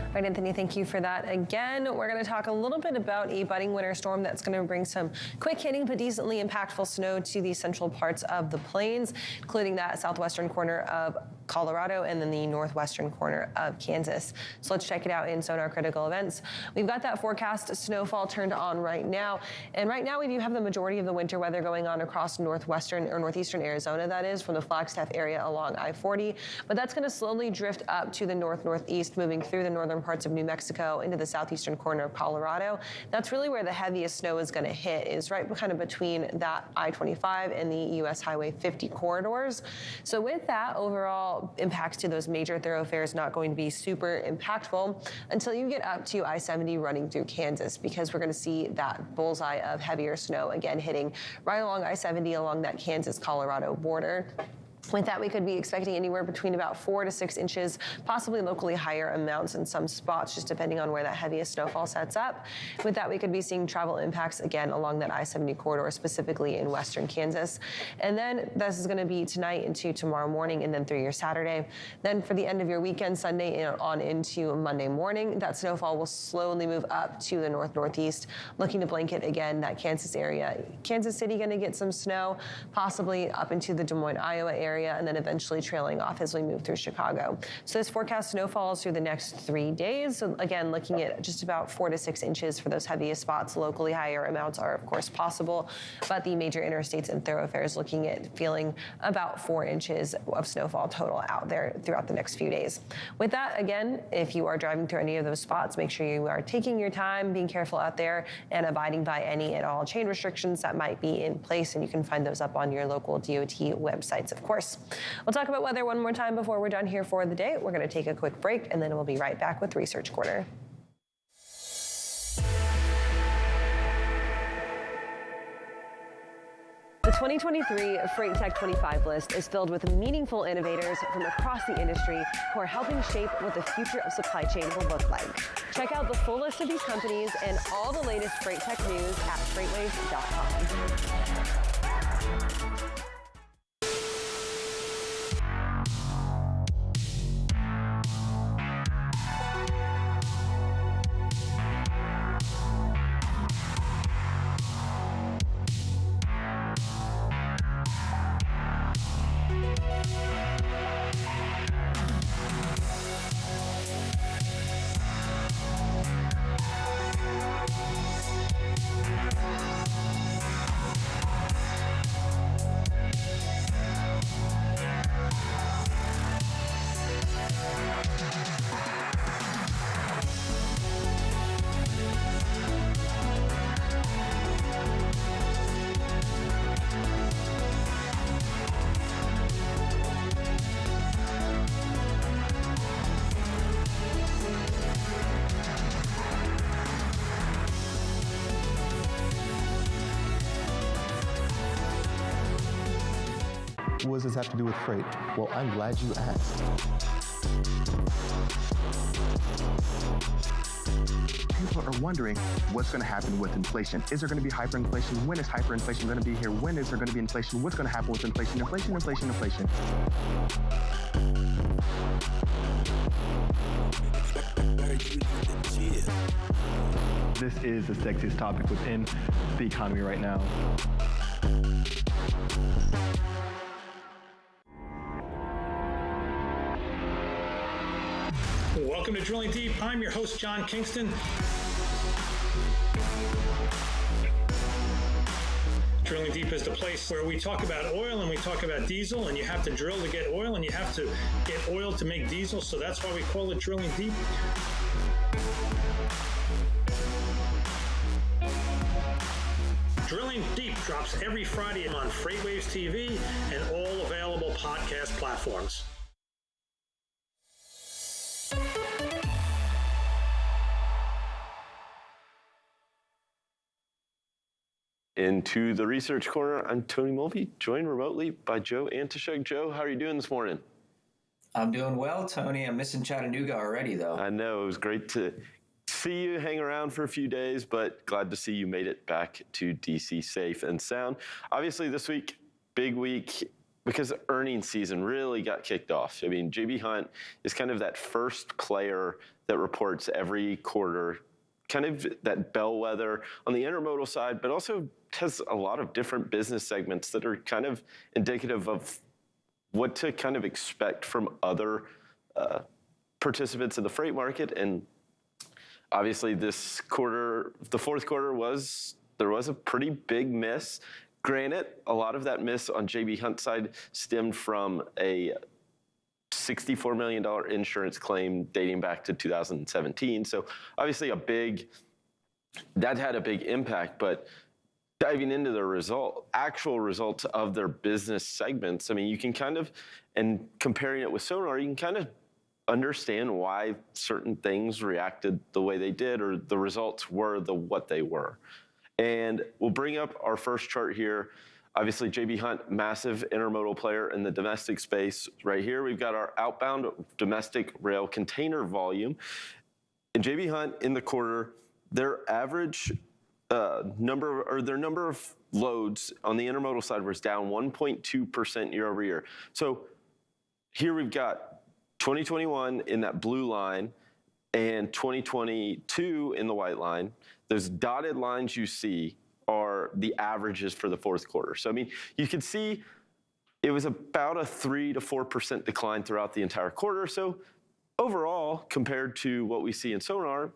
Speaker 1: All right, Anthony, thank you for that. Again, we're going to talk a little bit about a budding winter storm that's going to bring some quick hitting but decently impactful snow to the central parts of the plains, including that southwestern corner of Colorado and then the northwestern corner of Kansas. So let's check it out in Sonar Critical Events. We've got that forecast snowfall turned on right now. And right now we do have the majority of the winter weather going on across northwestern or northeastern Arizona, that is, from the Flagstaff area along I-40. But that's going to slowly drift up to the north-northeast, moving through the northern parts of New Mexico into the southeastern corner of Colorado. That's really where the heaviest snow is going to hit, is right kind of between that I-25 and the US Highway 50 corridors. So with that, overall snowfall impacts to those major thoroughfares not going to be super impactful until you get up to I-70 running through Kansas, because we're going to see that bullseye of heavier snow again hitting right along I-70 along that Kansas-Colorado border. With that, we could be expecting anywhere between about 4 to 6 inches, possibly locally higher amounts in some spots, just depending on where that heaviest snowfall sets up. With that, we could be seeing travel impacts again along that I-70 corridor, specifically in western Kansas. And then this is going to be tonight into tomorrow morning, and then through your Saturday. Then for the end of your weekend, Sunday on into Monday morning, that snowfall will slowly move up to the north-northeast, looking to blanket again that Kansas area. Kansas City going to get some snow, possibly up into the Des Moines, Iowa area, and then eventually trailing off as we move through Chicago. So this forecast snowfalls through the next 3 days. So again, looking at just about 4 to 6 inches for those heaviest spots. Locally higher amounts are of course possible, but the major interstates and thoroughfares looking at feeling about 4 inches of snowfall total out there throughout the next few days. With that, again, if you are driving through any of those spots, make sure you are taking your time, being careful out there, and abiding by any and all chain restrictions that might be in place, and you can find those up on your local DOT websites, of course. We'll talk about weather one more time before we're done here for the day. We're going to take a quick break, and then we'll be right back with Research Corner. The 2023 Freight Tech 25 list is filled with meaningful innovators from across the industry who are helping shape what the future of supply chain will look like. Check out the full list of these companies and all the latest Freight Tech news at FreightWaves.com.
Speaker 2: What does this have to do with freight? Well, I'm glad you asked. People are wondering what's going to happen with inflation. Is there going to be hyperinflation? When is hyperinflation going to be here? When is there going to be inflation? What's going to happen with inflation? Inflation, inflation, inflation.
Speaker 17: This is the sexiest topic within the economy right now.
Speaker 6: Welcome to Drilling Deep. I'm your host, John Kingston. Drilling Deep is the place where we talk about oil and we talk about diesel, and you have to drill to get oil and you have to get oil to make diesel, so that's why we call it Drilling Deep. Drilling Deep drops every Friday on FreightWaves TV and all available podcast platforms.
Speaker 4: Into the Research Corner, I'm Tony Mulvey, joined remotely by Joe Antishuk. Joe, how are you doing this morning?
Speaker 18: I'm doing well, Tony. I'm missing Chattanooga already, though.
Speaker 4: I know, it was great to see you hang around for a few days, but glad to see you made it back to DC safe and sound. Obviously, this week, big week, because earnings season really got kicked off. I mean, J.B. Hunt is kind of that first player that reports every quarter, kind of that bellwether on the intermodal side, but also has a lot of different business segments that are kind of indicative of what to kind of expect from other participants in the freight market. And obviously this quarter, the fourth quarter, there was a pretty big miss. Granted, a lot of that miss on J.B. Hunt's side stemmed from a $64 million insurance claim dating back to 2017. So obviously that had a big impact, but diving into the actual results of their business segments, I mean, you can kind of, and comparing it with Sonar, you can kind of understand why certain things reacted the way they did, or the results were what they were. And we'll bring up our first chart here. Obviously, J.B. Hunt, massive intermodal player in the domestic space. Right here, we've got our outbound domestic rail container volume. And J.B. Hunt in the quarter, their average number of loads on the intermodal side was down 1.2% year over year. So here we've got 2021 in that blue line and 2022 in the white line. Those dotted lines you see are the averages for the fourth quarter. So, I mean, you can see it was about a 3 to 4% decline throughout the entire quarter. So overall, compared to what we see in Sonar,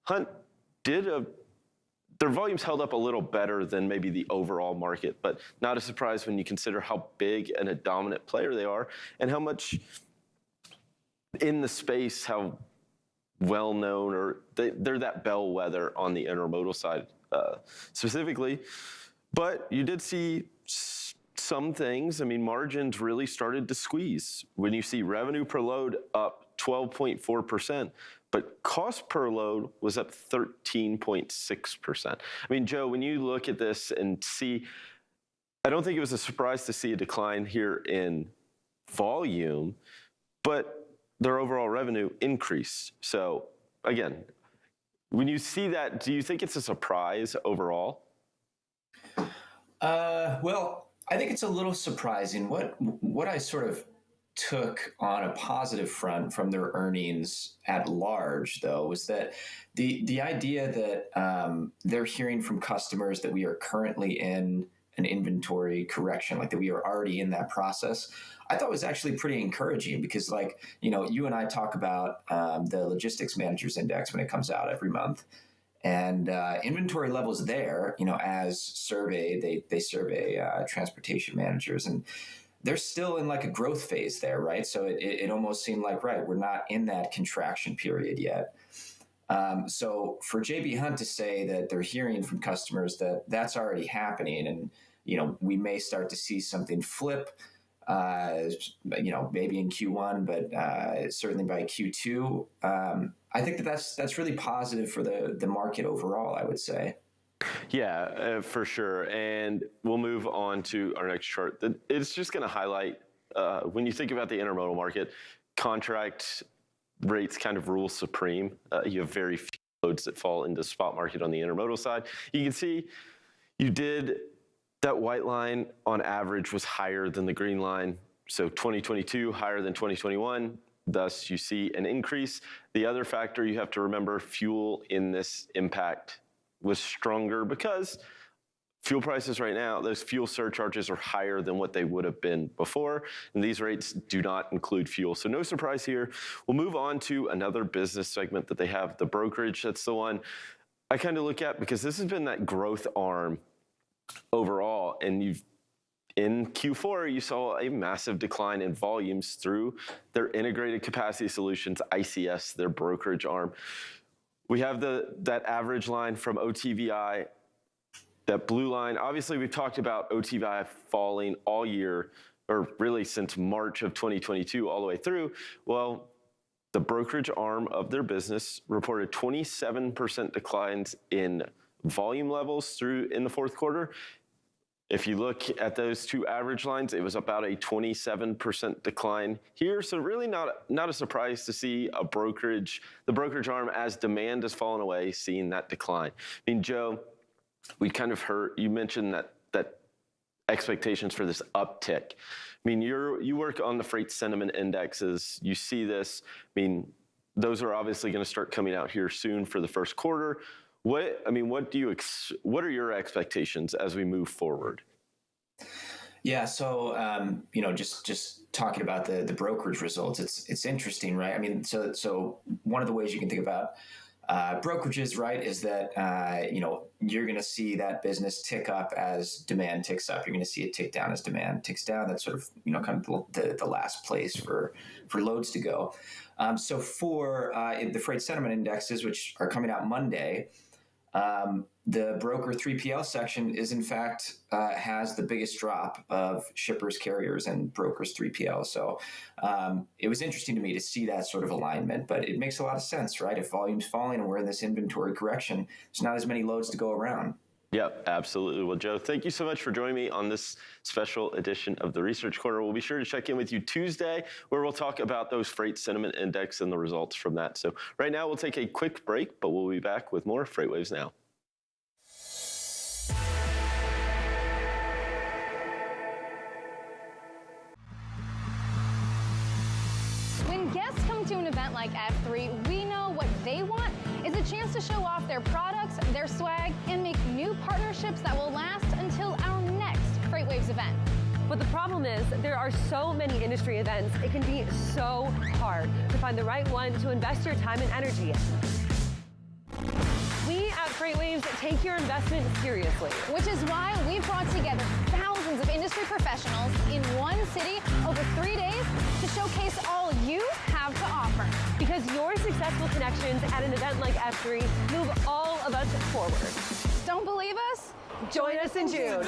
Speaker 4: Hunt their volumes held up a little better than maybe the overall market, but not a surprise when you consider how big and a dominant player they are, and how much in the space, how well known, or they're that bellwether on the intermodal side specifically. But you did see some things. I mean, margins really started to squeeze when you see revenue per load up 12.4%. But cost per load was up 13.6%. I mean, Joe, when you look at this and see, I don't think it was a surprise to see a decline here in volume, but their overall revenue increased. So again, when you see that, do you think it's a surprise overall?
Speaker 18: Well, I think it's a little surprising. What I sort of took on a positive front from their earnings at large, though, was that the idea that they're hearing from customers that we are currently in an inventory correction, like that we are already in that process, I thought was actually pretty encouraging, because, like, you know, you and I talk about the Logistics Managers Index when it comes out every month. And inventory levels there, you know, as surveyed, they survey transportation managers, and they're still in like a growth phase there, right? So it almost seemed like, right, we're not in that contraction period yet. So for J.B. Hunt to say that they're hearing from customers that that's already happening, and, you know, we may start to see something flip, you know, maybe in Q1, but certainly by Q2, I think that's really positive for the market overall, I would say.
Speaker 4: Yeah, for sure. And we'll move on to our next chart. It's just going to highlight, when you think about the intermodal market, contract rates kind of rule supreme. You have very few loads that fall into spot market on the intermodal side. You can see that white line on average was higher than the green line. So 2022 higher than 2021. Thus, you see an increase. The other factor you have to remember, fuel in this impact was stronger, because fuel prices right now, those fuel surcharges are higher than what they would have been before, and these rates do not include fuel. So no surprise here. We'll move on to another business segment that they have, the brokerage. That's the one I kind of look at, because this has been that growth arm overall, and in Q4, you saw a massive decline in volumes through their integrated capacity solutions, ICS, their brokerage arm. We have that average line from OTVI, that blue line. Obviously, we've talked about OTVI falling all year, or really since March of 2022 all the way through. Well, the brokerage arm of their business reported 27% declines in volume levels in the fourth quarter. If you look at those two average lines, it was about a 27% decline here. So really not a surprise to see the brokerage arm, as demand has fallen away, seeing that decline. I mean, Joe, we kind of heard, you mentioned that expectations for this uptick. I mean, you work on the freight sentiment indexes. You see this. I mean, those are obviously going to start coming out here soon for the first quarter. What are your expectations as we move forward?
Speaker 18: Yeah, so you know, just talking about the brokerage results, it's interesting, right? I mean, so one of the ways you can think about brokerages, right, is that you know, you're going to see that business tick up as demand ticks up. You're going to see it tick down as demand ticks down. That's sort of, you know, kind of the last place for loads to go. So for the freight sentiment indexes, which are coming out Monday, The broker 3PL section is, in fact, has the biggest drop of shippers, carriers, and brokers 3PL. So it was interesting to me to see that sort of alignment, but it makes a lot of sense, right? If volume's falling and we're in this inventory correction, there's not as many loads to go around.
Speaker 4: Yep, absolutely. Well, Joe, thank you so much for joining me on this special edition of the Research Corner. We'll be sure to check in with you Tuesday, where we'll talk about those freight sentiment index and the results from that. So right now, we'll take a quick break, but we'll be back with more FreightWaves Now.
Speaker 9: When guests come to an event like F3, we know what they want is a chance to show off their products, their swag, and make new partnerships that will last until our next FreightWaves event.
Speaker 1: But the problem is there are so many industry events, it can be so hard to find the right one to invest your time and energy in. We at FreightWaves take your investment seriously.
Speaker 9: Which is why we've brought together thousands of industry professionals in one city over 3 days to showcase all you have to offer.
Speaker 1: Because your successful connections at an event like F3 move all of us forward.
Speaker 9: Don't believe us?
Speaker 1: Join us in June.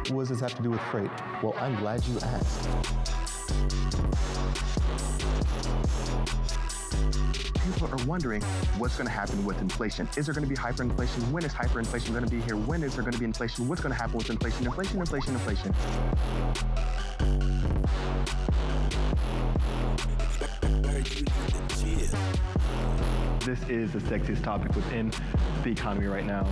Speaker 2: What does this have to do with freight? Well, I'm glad you asked. People are wondering what's going to happen with inflation. Is there going to be hyperinflation? When is hyperinflation going to be here? When is there going to be inflation? What's going to happen with inflation? Inflation, inflation, inflation.
Speaker 17: This is the sexiest topic within the economy right now.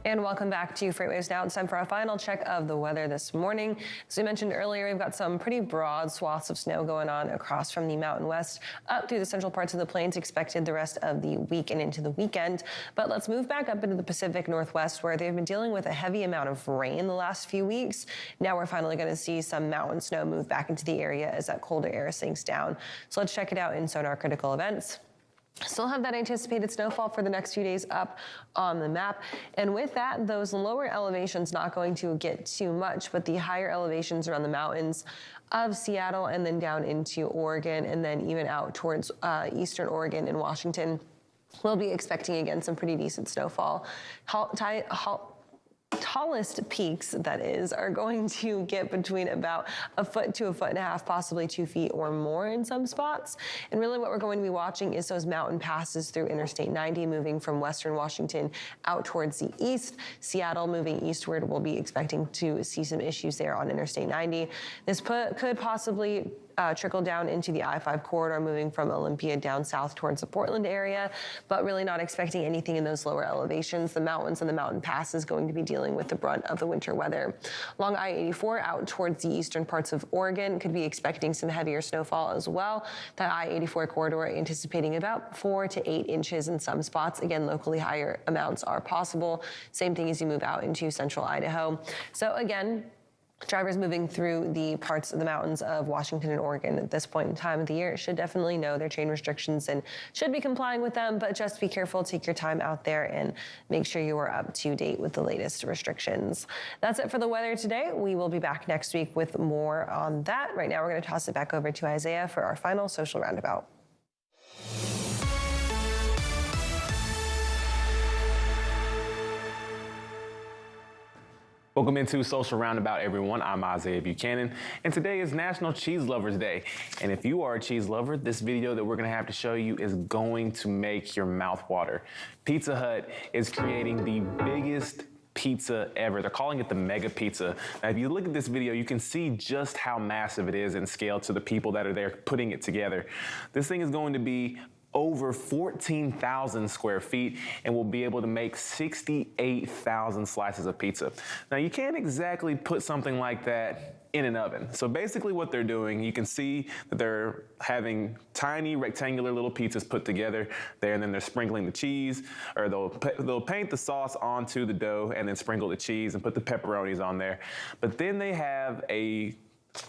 Speaker 1: And welcome back to FreightWaves Now. It's time for our final check of the weather this morning. As we mentioned earlier, we've got some pretty broad swaths of snow going on across from the Mountain West up through the central parts of the plains, expected the rest of the week and into the weekend. But let's move back up into the Pacific Northwest, where they've been dealing with a heavy amount of rain the last few weeks. Now we're finally going to see some mountain snow move back into the area as that colder air sinks down. So let's check it out in Sonar Critical Events. Still have that anticipated snowfall for the next few days up on the map. And with that, those lower elevations not going to get too much, but the higher elevations around the mountains of Seattle and then down into Oregon and then even out towards eastern Oregon and Washington, we'll be expecting again some pretty decent snowfall. Tallest peaks, that is, are going to get between about a foot to a foot and a half, possibly 2 feet or more in some spots. And really what we're going to be watching is those mountain passes through Interstate 90 moving from western Washington out towards the east. Seattle moving eastward, we'll be expecting to see some issues there on Interstate 90. This could possibly trickle down into the I-5 corridor, moving from Olympia down south towards the Portland area, but really not expecting anything in those lower elevations. The mountains and the mountain passes going to be dealing with the brunt of the winter weather. Along I-84 out towards the eastern parts of Oregon, could be expecting some heavier snowfall as well. That I-84 corridor anticipating about 4 to 8 inches in some spots. Again, locally higher amounts are possible. Same thing as you move out into central Idaho. So again, Drivers moving through the parts of the mountains of Washington and Oregon at this point in time of the year should definitely know their chain restrictions and should be complying with them, but just be careful, take your time out there and make sure you are up to date with the latest restrictions. That's it for the weather today. We will be back next week with more on that. Right now, we're going to toss it back over to Isaiah for our final social roundabout.
Speaker 7: Welcome into Social Roundabout, everyone. I'm Isaiah Buchanan, and today is National Cheese Lovers Day. And if you are a cheese lover, this video that we're gonna have to show you is going to make your mouth water. Pizza Hut is creating the biggest pizza ever. They're calling it the Mega Pizza. Now, if you look at this video, you can see just how massive it is in scale to the people that are there putting it together. This thing is going to be over 14,000 square feet and will be able to make 68,000 slices of pizza. Now, you can't exactly put something like that in an oven. So basically what they're doing, you can see that they're having tiny rectangular little pizzas put together there, and then they're sprinkling the cheese, or they'll paint the sauce onto the dough and then sprinkle the cheese and put the pepperonis on there. But then they have a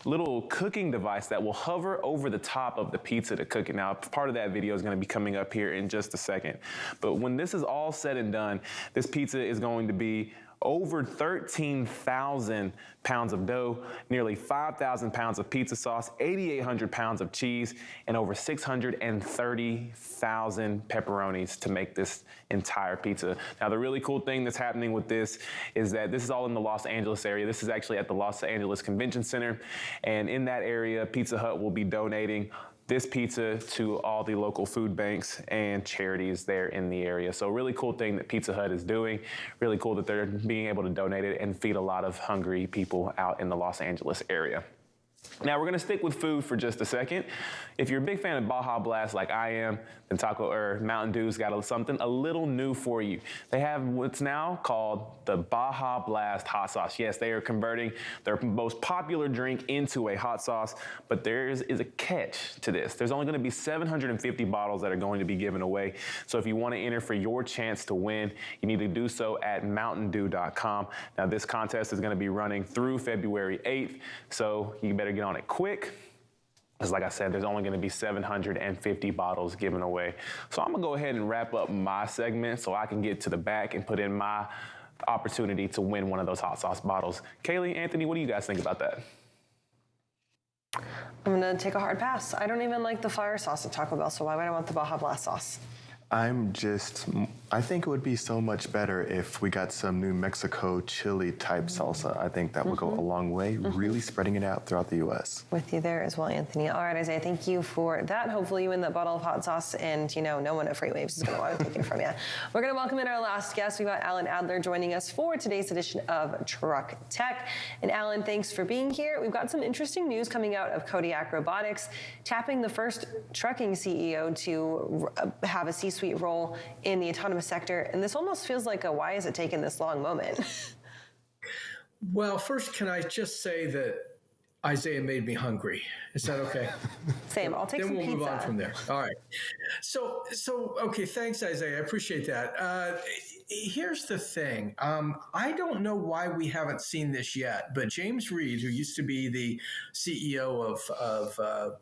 Speaker 7: little cooking device that will hover over the top of the pizza to cook it. Now, part of that video is going to be coming up here in just a second. But when this is all said and done, this pizza is going to be over 13,000 pounds of dough, nearly 5,000 pounds of pizza sauce, 8,800 pounds of cheese, and over 630,000 pepperonis to make this entire pizza. Now, the really cool thing that's happening with this is that this is all in the Los Angeles area. This is actually at the Los Angeles Convention Center. And in that area, Pizza Hut will be donating this pizza to all the local food banks and charities there in the area. So really cool thing that Pizza Hut is doing. Really cool that they're being able to donate it and feed a lot of hungry people out in the Los Angeles area. Now, we're gonna stick with food for just a second. If you're a big fan of Baja Blast like I am, then Mountain Dew's got something a little new for you. They have what's now called the Baja Blast hot sauce. Yes, they are converting their most popular drink into a hot sauce, but there is a catch to this. There's only gonna be 750 bottles that are going to be given away. So if you wanna enter for your chance to win, you need to do so at mountaindew.com. Now, this contest is gonna be running through February 8th, so you better get on it quick. Because like I said, there's only gonna be 750 bottles given away. So I'm gonna go ahead and wrap up my segment so I can get to the back and put in my opportunity to win one of those hot sauce bottles. Kaylee, Anthony, what do you guys think about that?
Speaker 1: I'm gonna take a hard pass. I don't even like the fire sauce at Taco Bell, so why would I want the Baja Blast sauce?
Speaker 2: I think it would be so much better if we got some New Mexico chili type salsa. I think that would go a long way, really spreading it out throughout the U.S.
Speaker 1: With you there as well, Anthony. All right, Isaiah, thank you for that. Hopefully you win that bottle of hot sauce, and no one at FreightWaves is going to want to take it from you. We're going to welcome in our last guest. We've got Alan Adler joining us for today's edition of Truck Tech. And Alan, thanks for being here. We've got some interesting news coming out of Kodiak Robotics, tapping the first trucking CEO to have a C-suite role in the autonomous sector. And this almost feels like a why is it taking this long moment?
Speaker 19: Well, first, can I just say that Isaiah made me hungry. Is that okay?
Speaker 1: Same. I'll take some pizza.
Speaker 19: Then we'll move on from there. All right. So okay, thanks, Isaiah. I appreciate that. Here's the thing. I don't know why we haven't seen this yet, but James Reed, who used to be the CEO of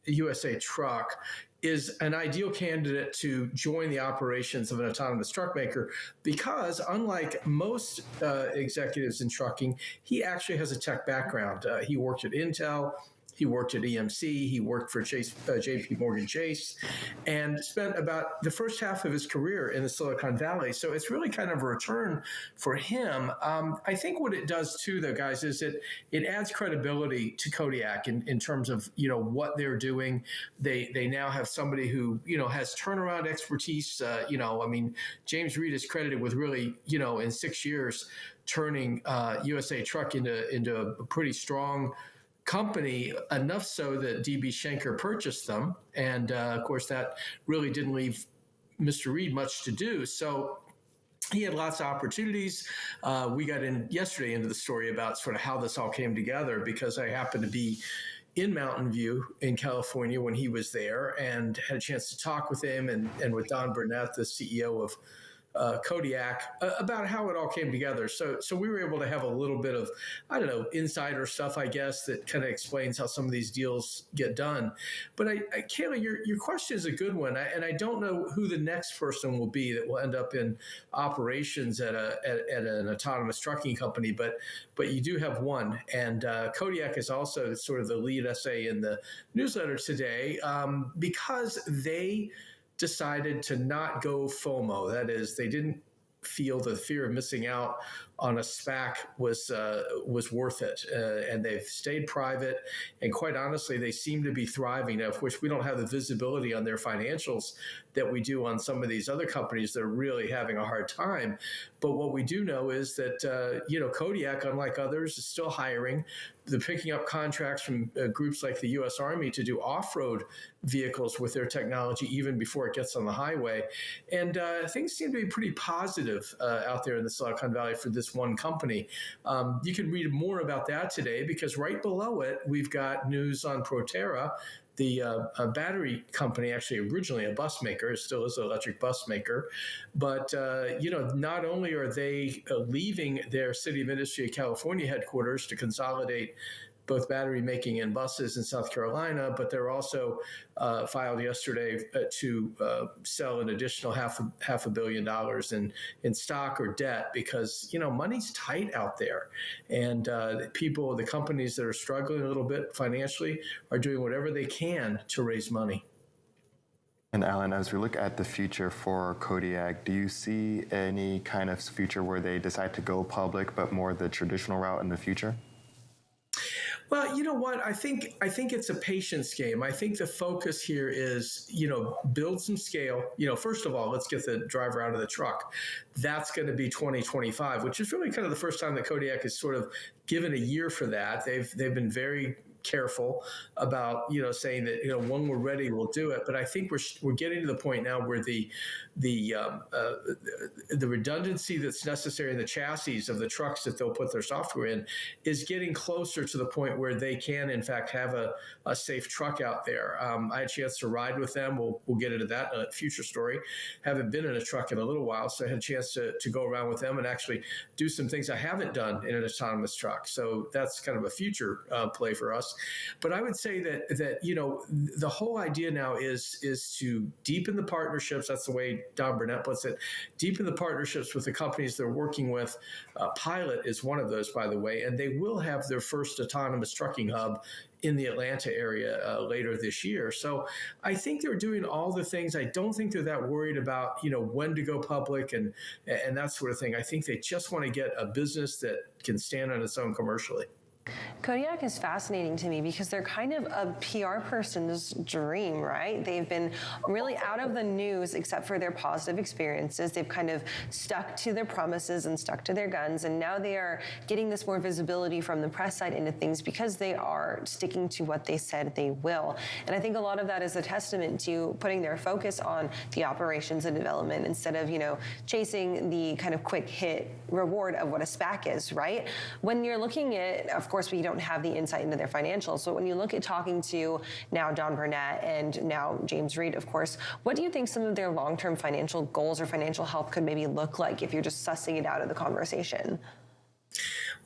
Speaker 19: USA Truck, is an ideal candidate to join the operations of an autonomous truck maker because, unlike most executives in trucking, he actually has a tech background. He worked at Intel. He worked at EMC. He worked for JP Morgan Chase, and spent about the first half of his career in the Silicon Valley. So it's really kind of a return for him. I think what it does too, though, guys, is it adds credibility to Kodiak in terms of what they're doing. They now have somebody who has turnaround expertise. James Reed is credited with really in 6 years turning USA Truck into a pretty strong company, enough so that DB Schenker purchased them. And of course, that really didn't leave Mr. Reed much to do. So he had lots of opportunities. We got in yesterday into the story about sort of how this all came together, because I happened to be in Mountain View in California when he was there and had a chance to talk with him and with Don Burnett, the CEO of Kodiak about how it all came together. So we were able to have a little bit of, I don't know, insider stuff, I guess, that kind of explains how some of these deals get done. But Kaylee, your question is a good one, and I don't know who the next person will be that will end up in operations at an autonomous trucking company, but you do have one, and Kodiak is also sort of the lead essay in the newsletter today because they decided to not go FOMO. That is, they didn't feel the fear of missing out on a SPAC was worth it, and they've stayed private. And quite honestly, they seem to be thriving. Now, of course, we don't have the visibility on their financials that we do on some of these other companies that are really having a hard time. But what we do know is that Kodiak, unlike others, is still hiring. They're picking up contracts from groups like the U.S. Army to do off-road vehicles with their technology even before it gets on the highway. And things seem to be pretty positive out there in the Silicon Valley for this one company. You can read more about that today because right below it, we've got news on Proterra, the battery company, actually originally a bus maker, it still is an electric bus maker. But, not only are they leaving their City of Industry of California headquarters to consolidate both battery making and buses in South Carolina, but they're also filed yesterday to sell an additional half a billion dollars in stock or debt because, money's tight out there. And the companies that are struggling a little bit financially are doing whatever they can to raise money.
Speaker 2: And Alan, as we look at the future for Kodiak, do you see any kind of future where they decide to go public, but more the traditional route in the future?
Speaker 19: Well, you know what? I think it's a patience game. I think the focus here is, build some scale. First of all, let's get the driver out of the truck. That's going to be 2025, which is really kind of the first time that Kodiak has sort of given a year for that. They've been very careful about saying that when we're ready we'll do it, but I think we're getting to the point now where the redundancy that's necessary in the chassis of the trucks that they'll put their software in is getting closer to the point where they can in fact have a safe truck out there. I had a chance to ride with them. We'll get into that in a future story. Haven't been in a truck in a little while, so I had a chance to go around with them and actually do some things I haven't done in an autonomous truck. So that's kind of a future play for us. But I would say that the whole idea now is to deepen the partnerships. That's the way Don Burnett puts it. Deepen the partnerships with the companies they're working with. Pilot is one of those, by the way, and they will have their first autonomous trucking hub in the Atlanta area later this year. So I think they're doing all the things. I don't think they're that worried about, when to go public and that sort of thing. I think they just want to get a business that can stand on its own commercially.
Speaker 1: Kodiak is fascinating to me because they're kind of a PR person's dream, right? They've been really out of the news except for their positive experiences. They've kind of stuck to their promises and stuck to their guns, and now they are getting this more visibility from the press side into things because they are sticking to what they said they will. And I think a lot of that is a testament to putting their focus on the operations and development instead of, chasing the kind of quick hit reward of what a SPAC is, right? When you're looking at, of course, we don't have the insight into their financials. So when you look at talking to now Don Burnett and now James Reed, of course, what do you think some of their long-term financial goals or financial health could maybe look like if you're just sussing it out of the conversation?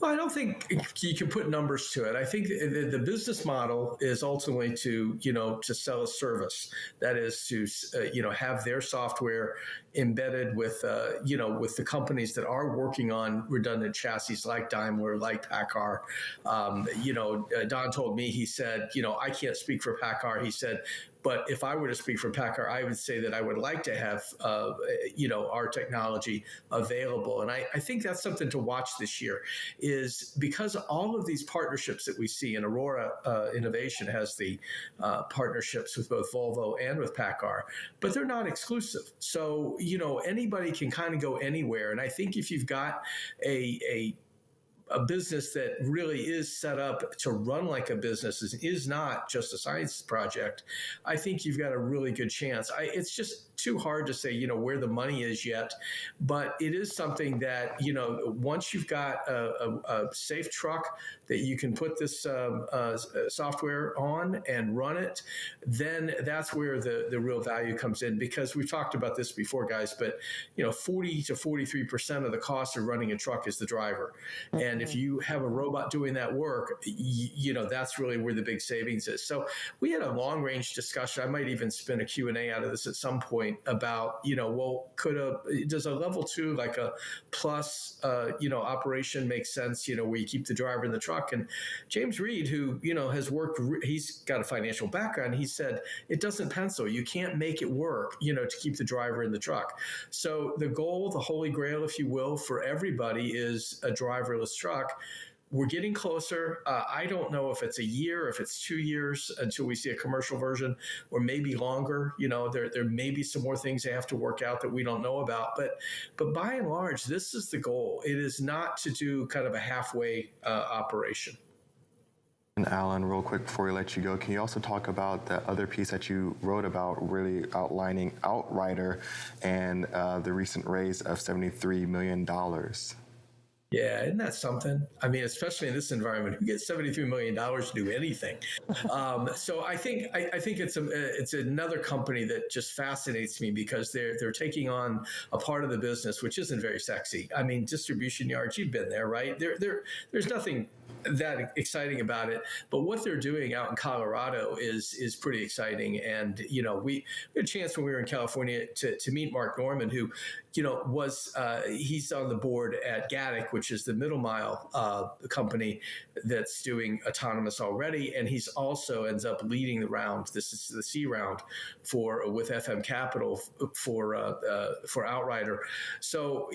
Speaker 19: Well, I don't think you can put numbers to it. I think the business model is ultimately to sell a service. That is to, have their software embedded with the companies that are working on redundant chassis like Daimler, like PACCAR. Don told me, he said, I can't speak for PACCAR. He said, but if I were to speak for PACCAR, I would say that I would like to have, our technology available. And I think that's something to watch this year is because all of these partnerships that we see, and Aurora Innovation has the partnerships with both Volvo and with PACCAR, but they're not exclusive. So, anybody can kind of go anywhere. And I think if you've got a a business that really is set up to run like a business is not just a science project, I think you've got a really good chance. It's just too hard to say, where the money is yet, but it is something that, once you've got a safe truck that you can put this software on and run it, then that's where the real value comes in, because we've talked about this before, guys, but 40 to 43% of the cost of running a truck is the driver. And if you have a robot doing that work, that's really where the big savings is. So we had a long range discussion. I might even spin a Q&A out of this at some point about, does a level 2, like a plus, operation make sense, where you keep the driver in the truck? And James Reed, who, has worked, he's got a financial background. He said, it doesn't pencil. You can't make it work, to keep the driver in the truck. So the goal, the holy grail, if you will, for everybody is a driverless truck. We're getting closer. I don't know if it's a year, if it's 2 years until we see a commercial version, or maybe longer. There may be some more things they have to work out that we don't know about. But by and large, this is the goal. It is not to do kind of a halfway operation.
Speaker 2: And Alan, real quick before we let you go, can you also talk about the other piece that you wrote about, really outlining Outrider and the recent raise of $73 million?
Speaker 19: Yeah, isn't that something? I mean, especially in this environment, who gets $73 million to do anything? So I think it's another company that just fascinates me, because they're taking on a part of the business which isn't very sexy. I mean, distribution yards, you've been there, right? There's nothing that exciting about it, but what they're doing out in Colorado is pretty exciting. And we had a chance when we were in California to meet Mark Norman, who he's on the board at Gatik, which is the middle mile company that's doing autonomous already, and he's also ends up leading the round. This is the C round with FM Capital for Outrider. So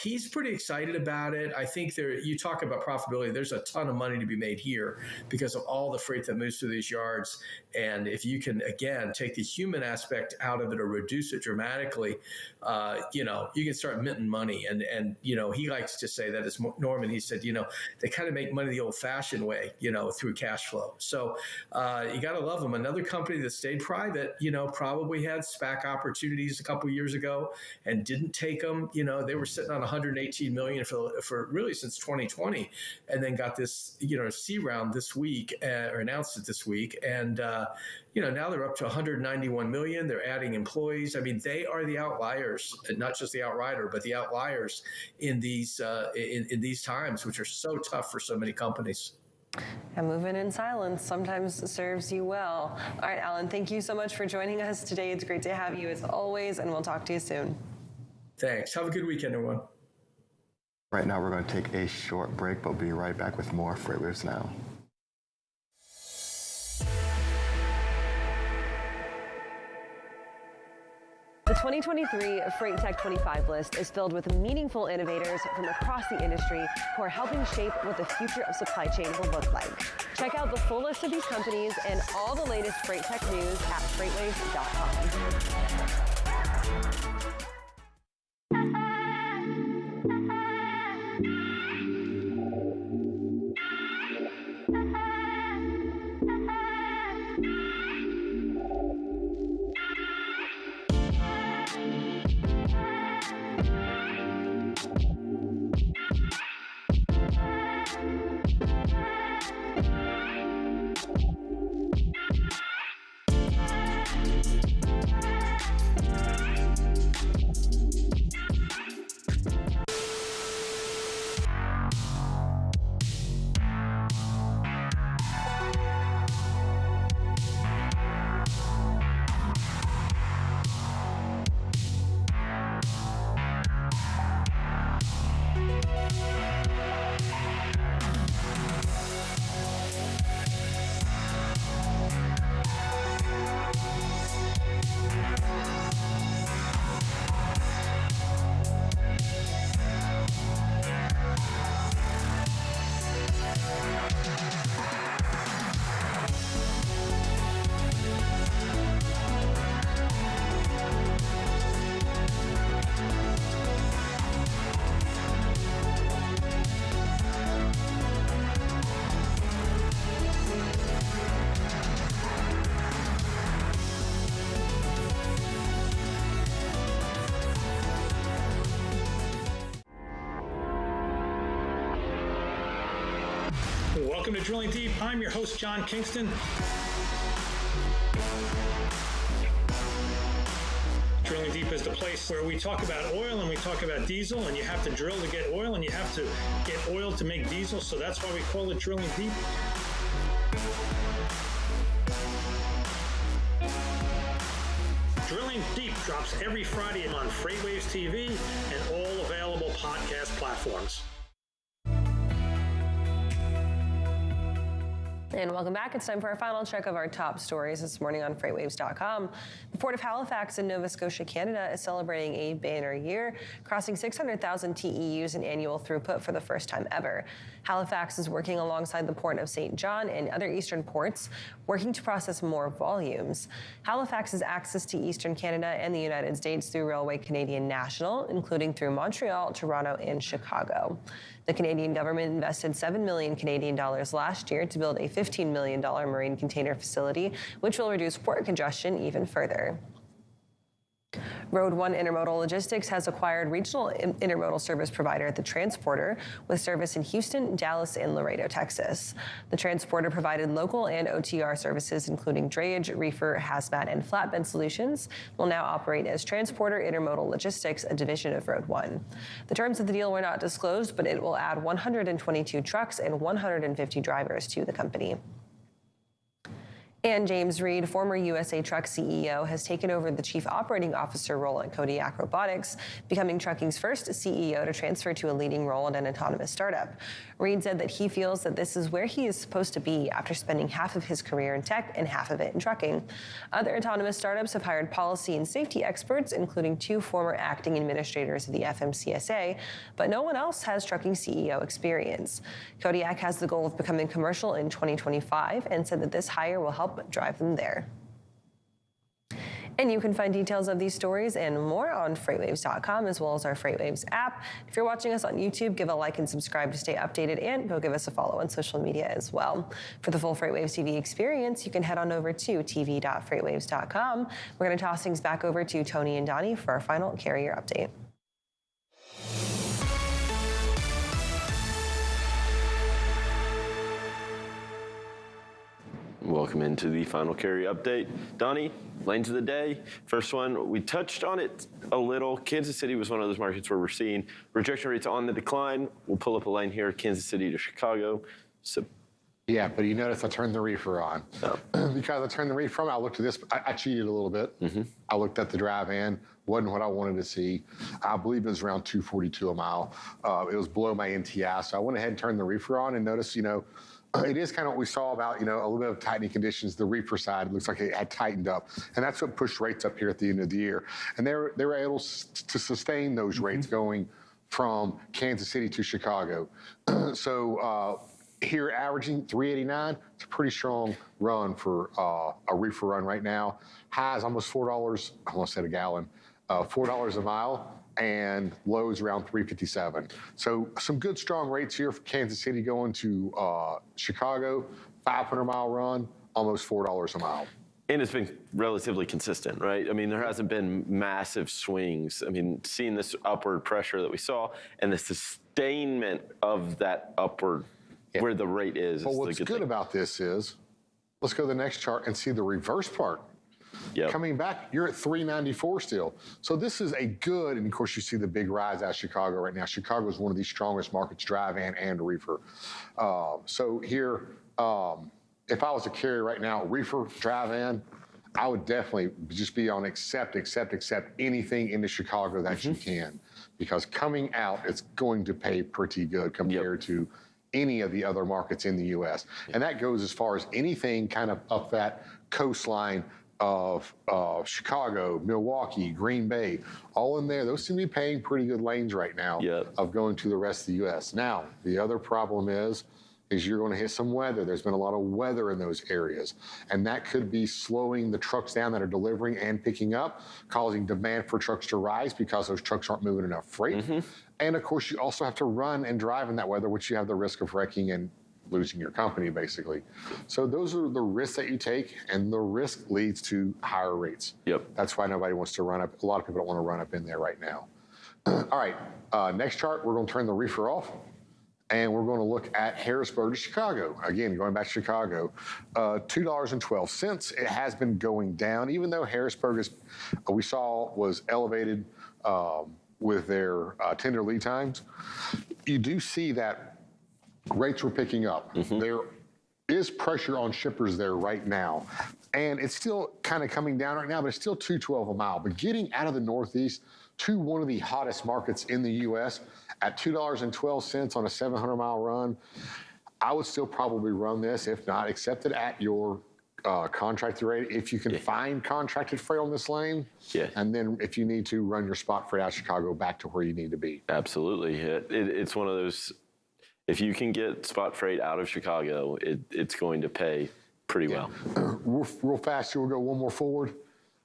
Speaker 19: he's pretty excited about it. I think you talk about profitability. There's a ton of money to be made here because of all the freight that moves through these yards. And if you can, again, take the human aspect out of it or reduce it dramatically, you can start minting money. And he likes to say that as Norman, he said, they kind of make money the old fashioned way, through cash flow. So you got to love them. Another company that stayed private, probably had SPAC opportunities a couple of years ago and didn't take them. They were sitting on $118 million for really since 2020, and then got this, C round this week, or announced it this week. And, now they're up to 191 million. They're adding employees. I mean, they are the outliers, not just the Outrider, but the outliers in these in these times, which are so tough for so many companies.
Speaker 1: And moving in silence sometimes serves you well. All right, Alan, thank you so much for joining us today. It's great to have you as always, and we'll talk to you soon.
Speaker 19: Thanks. Have a good weekend, everyone.
Speaker 2: Right now, we're going to take a short break, but we'll be right back with more FreightWaves Now.
Speaker 1: The 2023 Freight Tech 25 list is filled with meaningful innovators from across the industry who are helping shape what the future of supply chain will look like. Check out the full list of these companies and all the latest Freight Tech news at FreightWaves.com.
Speaker 6: Welcome to Drilling Deep. I'm your host, John Kingston. Drilling Deep is the place where we talk about oil and we talk about diesel, and you have to drill to get oil and you have to get oil to make diesel, so that's why we call it Drilling Deep. Drilling Deep drops every Friday on FreightWaves TV and all available podcast platforms.
Speaker 1: And welcome back. It's time for our final check of our top stories this morning on FreightWaves.com. The Port of Halifax in Nova Scotia, Canada is celebrating a banner year, crossing 600,000 TEUs in annual throughput for the first time ever. Halifax is working alongside the Port of St. John and other eastern ports, working to process more volumes. Halifax's access to eastern Canada and the United States through Railway Canadian National, including through Montreal, Toronto, and Chicago. The Canadian government invested $7 million Canadian dollars last year to build a $15 million marine container facility, which will reduce port congestion even further. Road One Intermodal Logistics has acquired regional intermodal service provider The Transporter, with service in Houston, Dallas, and Laredo, Texas. The Transporter provided local and OTR services, including drayage, reefer, hazmat, and flatbed solutions, will now operate as Transporter Intermodal Logistics, a division of Road One. The terms of the deal were not disclosed, but it will add 122 trucks and 150 drivers to the company. And James Reed, former USA Truck CEO, has taken over the Chief Operating Officer role at Kodiak Robotics, becoming trucking's first CEO to transfer to a leading role at an autonomous startup. Reed said that he feels that this is where he is supposed to be after spending half of his career in tech and half of it in trucking. Other autonomous startups have hired policy and safety experts, including 2 former acting administrators of the FMCSA, but no one else has trucking CEO experience. Kodiak has the goal of becoming commercial in 2025 and said that this hire will help drive them there. And you can find details of these stories and more on FreightWaves.com, as well as our FreightWaves app. If you're watching us on YouTube, give a like and subscribe to stay updated, and go give us a follow on social media as well. For the full FreightWaves TV experience, you can head on over to tv.freightwaves.com. We're going to toss things back over to Tony and Donnie for our final carrier update.
Speaker 4: Welcome into the final carrier update. Donnie, lanes of the day. First one, we touched on it a little. Kansas City was one of those markets where we're seeing rejection rates on the decline. We'll pull up a lane here, Kansas City to Chicago. So,
Speaker 5: yeah, but you notice I turned the reefer on. Oh. Because I turned the reefer on, I looked at this. I cheated a little bit. Mm-hmm. I looked at the drive-in. Wasn't what I wanted to see. I believe it was around 242 a mile. It was below my NTI, so I went ahead and turned the reefer on and noticed, it is kind of what we saw about, a little bit of tightening conditions. The reefer side looks like it had tightened up, and that's what pushed rates up here at the end of the year. And they were able to sustain those rates going from Kansas City to Chicago. So here averaging 389, it's a pretty strong run for a reefer run right now. Highs almost $4, I almost said a gallon, $4 a mile. And lows around 357. So some good strong rates here for Kansas City going to Chicago, 500-mile run, almost $4 a mile.
Speaker 4: And it's been relatively consistent, right? I mean, there hasn't been massive swings. I mean, seeing this upward pressure that we saw and the sustainment of that upward where the rate is.
Speaker 5: But what's good about this is, let's go to the next chart and see the reverse part. Yep. Coming back, you're at 394 still. So this is a good, and of course you see the big rise out of Chicago right now. Chicago is one of the strongest markets, drive-in and reefer. So here, if I was a carrier right now, reefer, drive-in, I would definitely just be on accept anything into Chicago that you can. Because coming out, it's going to pay pretty good compared to any of the other markets in the U.S. And that goes as far as anything kind of up that coastline of Chicago, Milwaukee, Green Bay, all in there. Those seem to be paying pretty good lanes right now of going to the rest of the U.S. Now, the other problem is you're going to hit some weather. There's been a lot of weather in those areas, and that could be slowing the trucks down that are delivering and picking up, causing demand for trucks to rise because those trucks aren't moving enough freight. And, of course, you also have to run and drive in that weather, which you have the risk of wrecking and losing your company, basically. So those are the risks that you take, and the risk leads to higher rates. That's why nobody wants to run up. A lot of people don't want to run up in there right now. All right, next chart, we're going to turn the reefer off. And we're going to look at Harrisburg to Chicago. Again, going back to Chicago, $2.12. It has been going down, even though Harrisburg we saw was elevated with their tender lead times. You do see that rates were picking up. There is pressure on shippers there right now. And it's still kind of coming down right now, but it's still $2.12 a mile. But getting out of the Northeast to one of the hottest markets in the U.S. at $2.12 on a 700-mile run, I would still probably run this, if not, accept it at your contracted rate. If you can find contracted freight on this lane, and then if you need to, run your spot freight out of Chicago back to where you need to be.
Speaker 4: Absolutely. It's one of those, if you can get spot freight out of Chicago, it's going to pay pretty well.
Speaker 5: Real fast, here we'll go one more forward.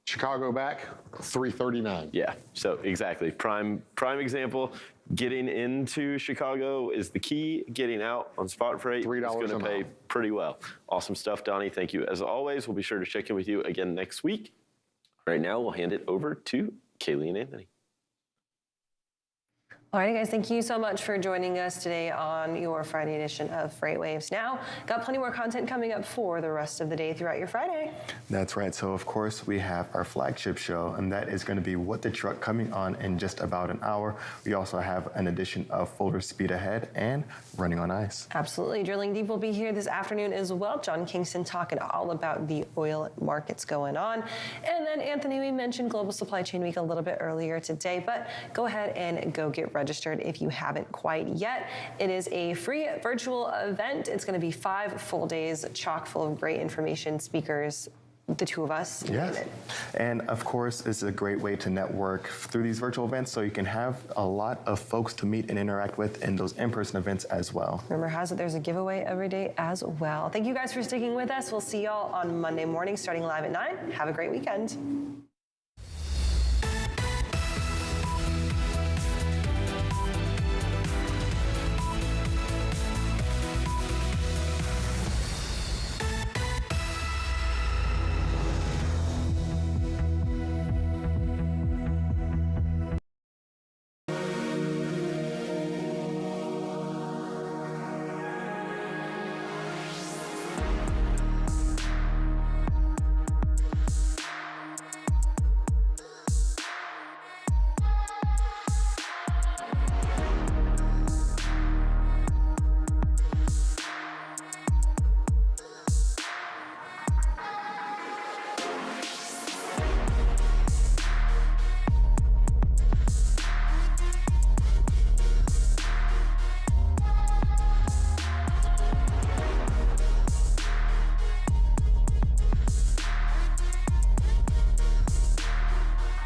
Speaker 5: Chicago back, $3.39.
Speaker 4: Yeah, so exactly. Prime example. Getting into Chicago is the key. Getting out on spot freight is going to pay pretty well. Awesome stuff, Donnie. Thank you as always. We'll be sure to check in with you again next week. Right now, we'll hand it over to Kaylee and Anthony.
Speaker 1: All right, guys, thank you so much for joining us today on your Friday edition of FreightWaves Now. Got plenty more content coming up for the rest of the day throughout your Friday.
Speaker 2: That's right. So, of course, we have our flagship show, and that is going to be What the Truck, coming on in just about an hour. We also have an edition of Fuller Speed Ahead and Running on Ice.
Speaker 1: Absolutely. Drilling Deep will be here this afternoon as well. John Kingston talking all about the oil markets going on. And then, Anthony, we mentioned Global Supply Chain Week a little bit earlier today, but go ahead and go get registered if you haven't quite yet. It is a free virtual event. It's going to be 5 full days, chock full of great information, speakers, the two of us.
Speaker 2: Yes. And of course, it's a great way to network through these virtual events, so you can have a lot of folks to meet and interact with in those in-person events as well.
Speaker 1: Remember, there's a giveaway every day as well. Thank you guys for sticking with us. We'll see y'all on Monday morning starting live at 9. Have a great weekend.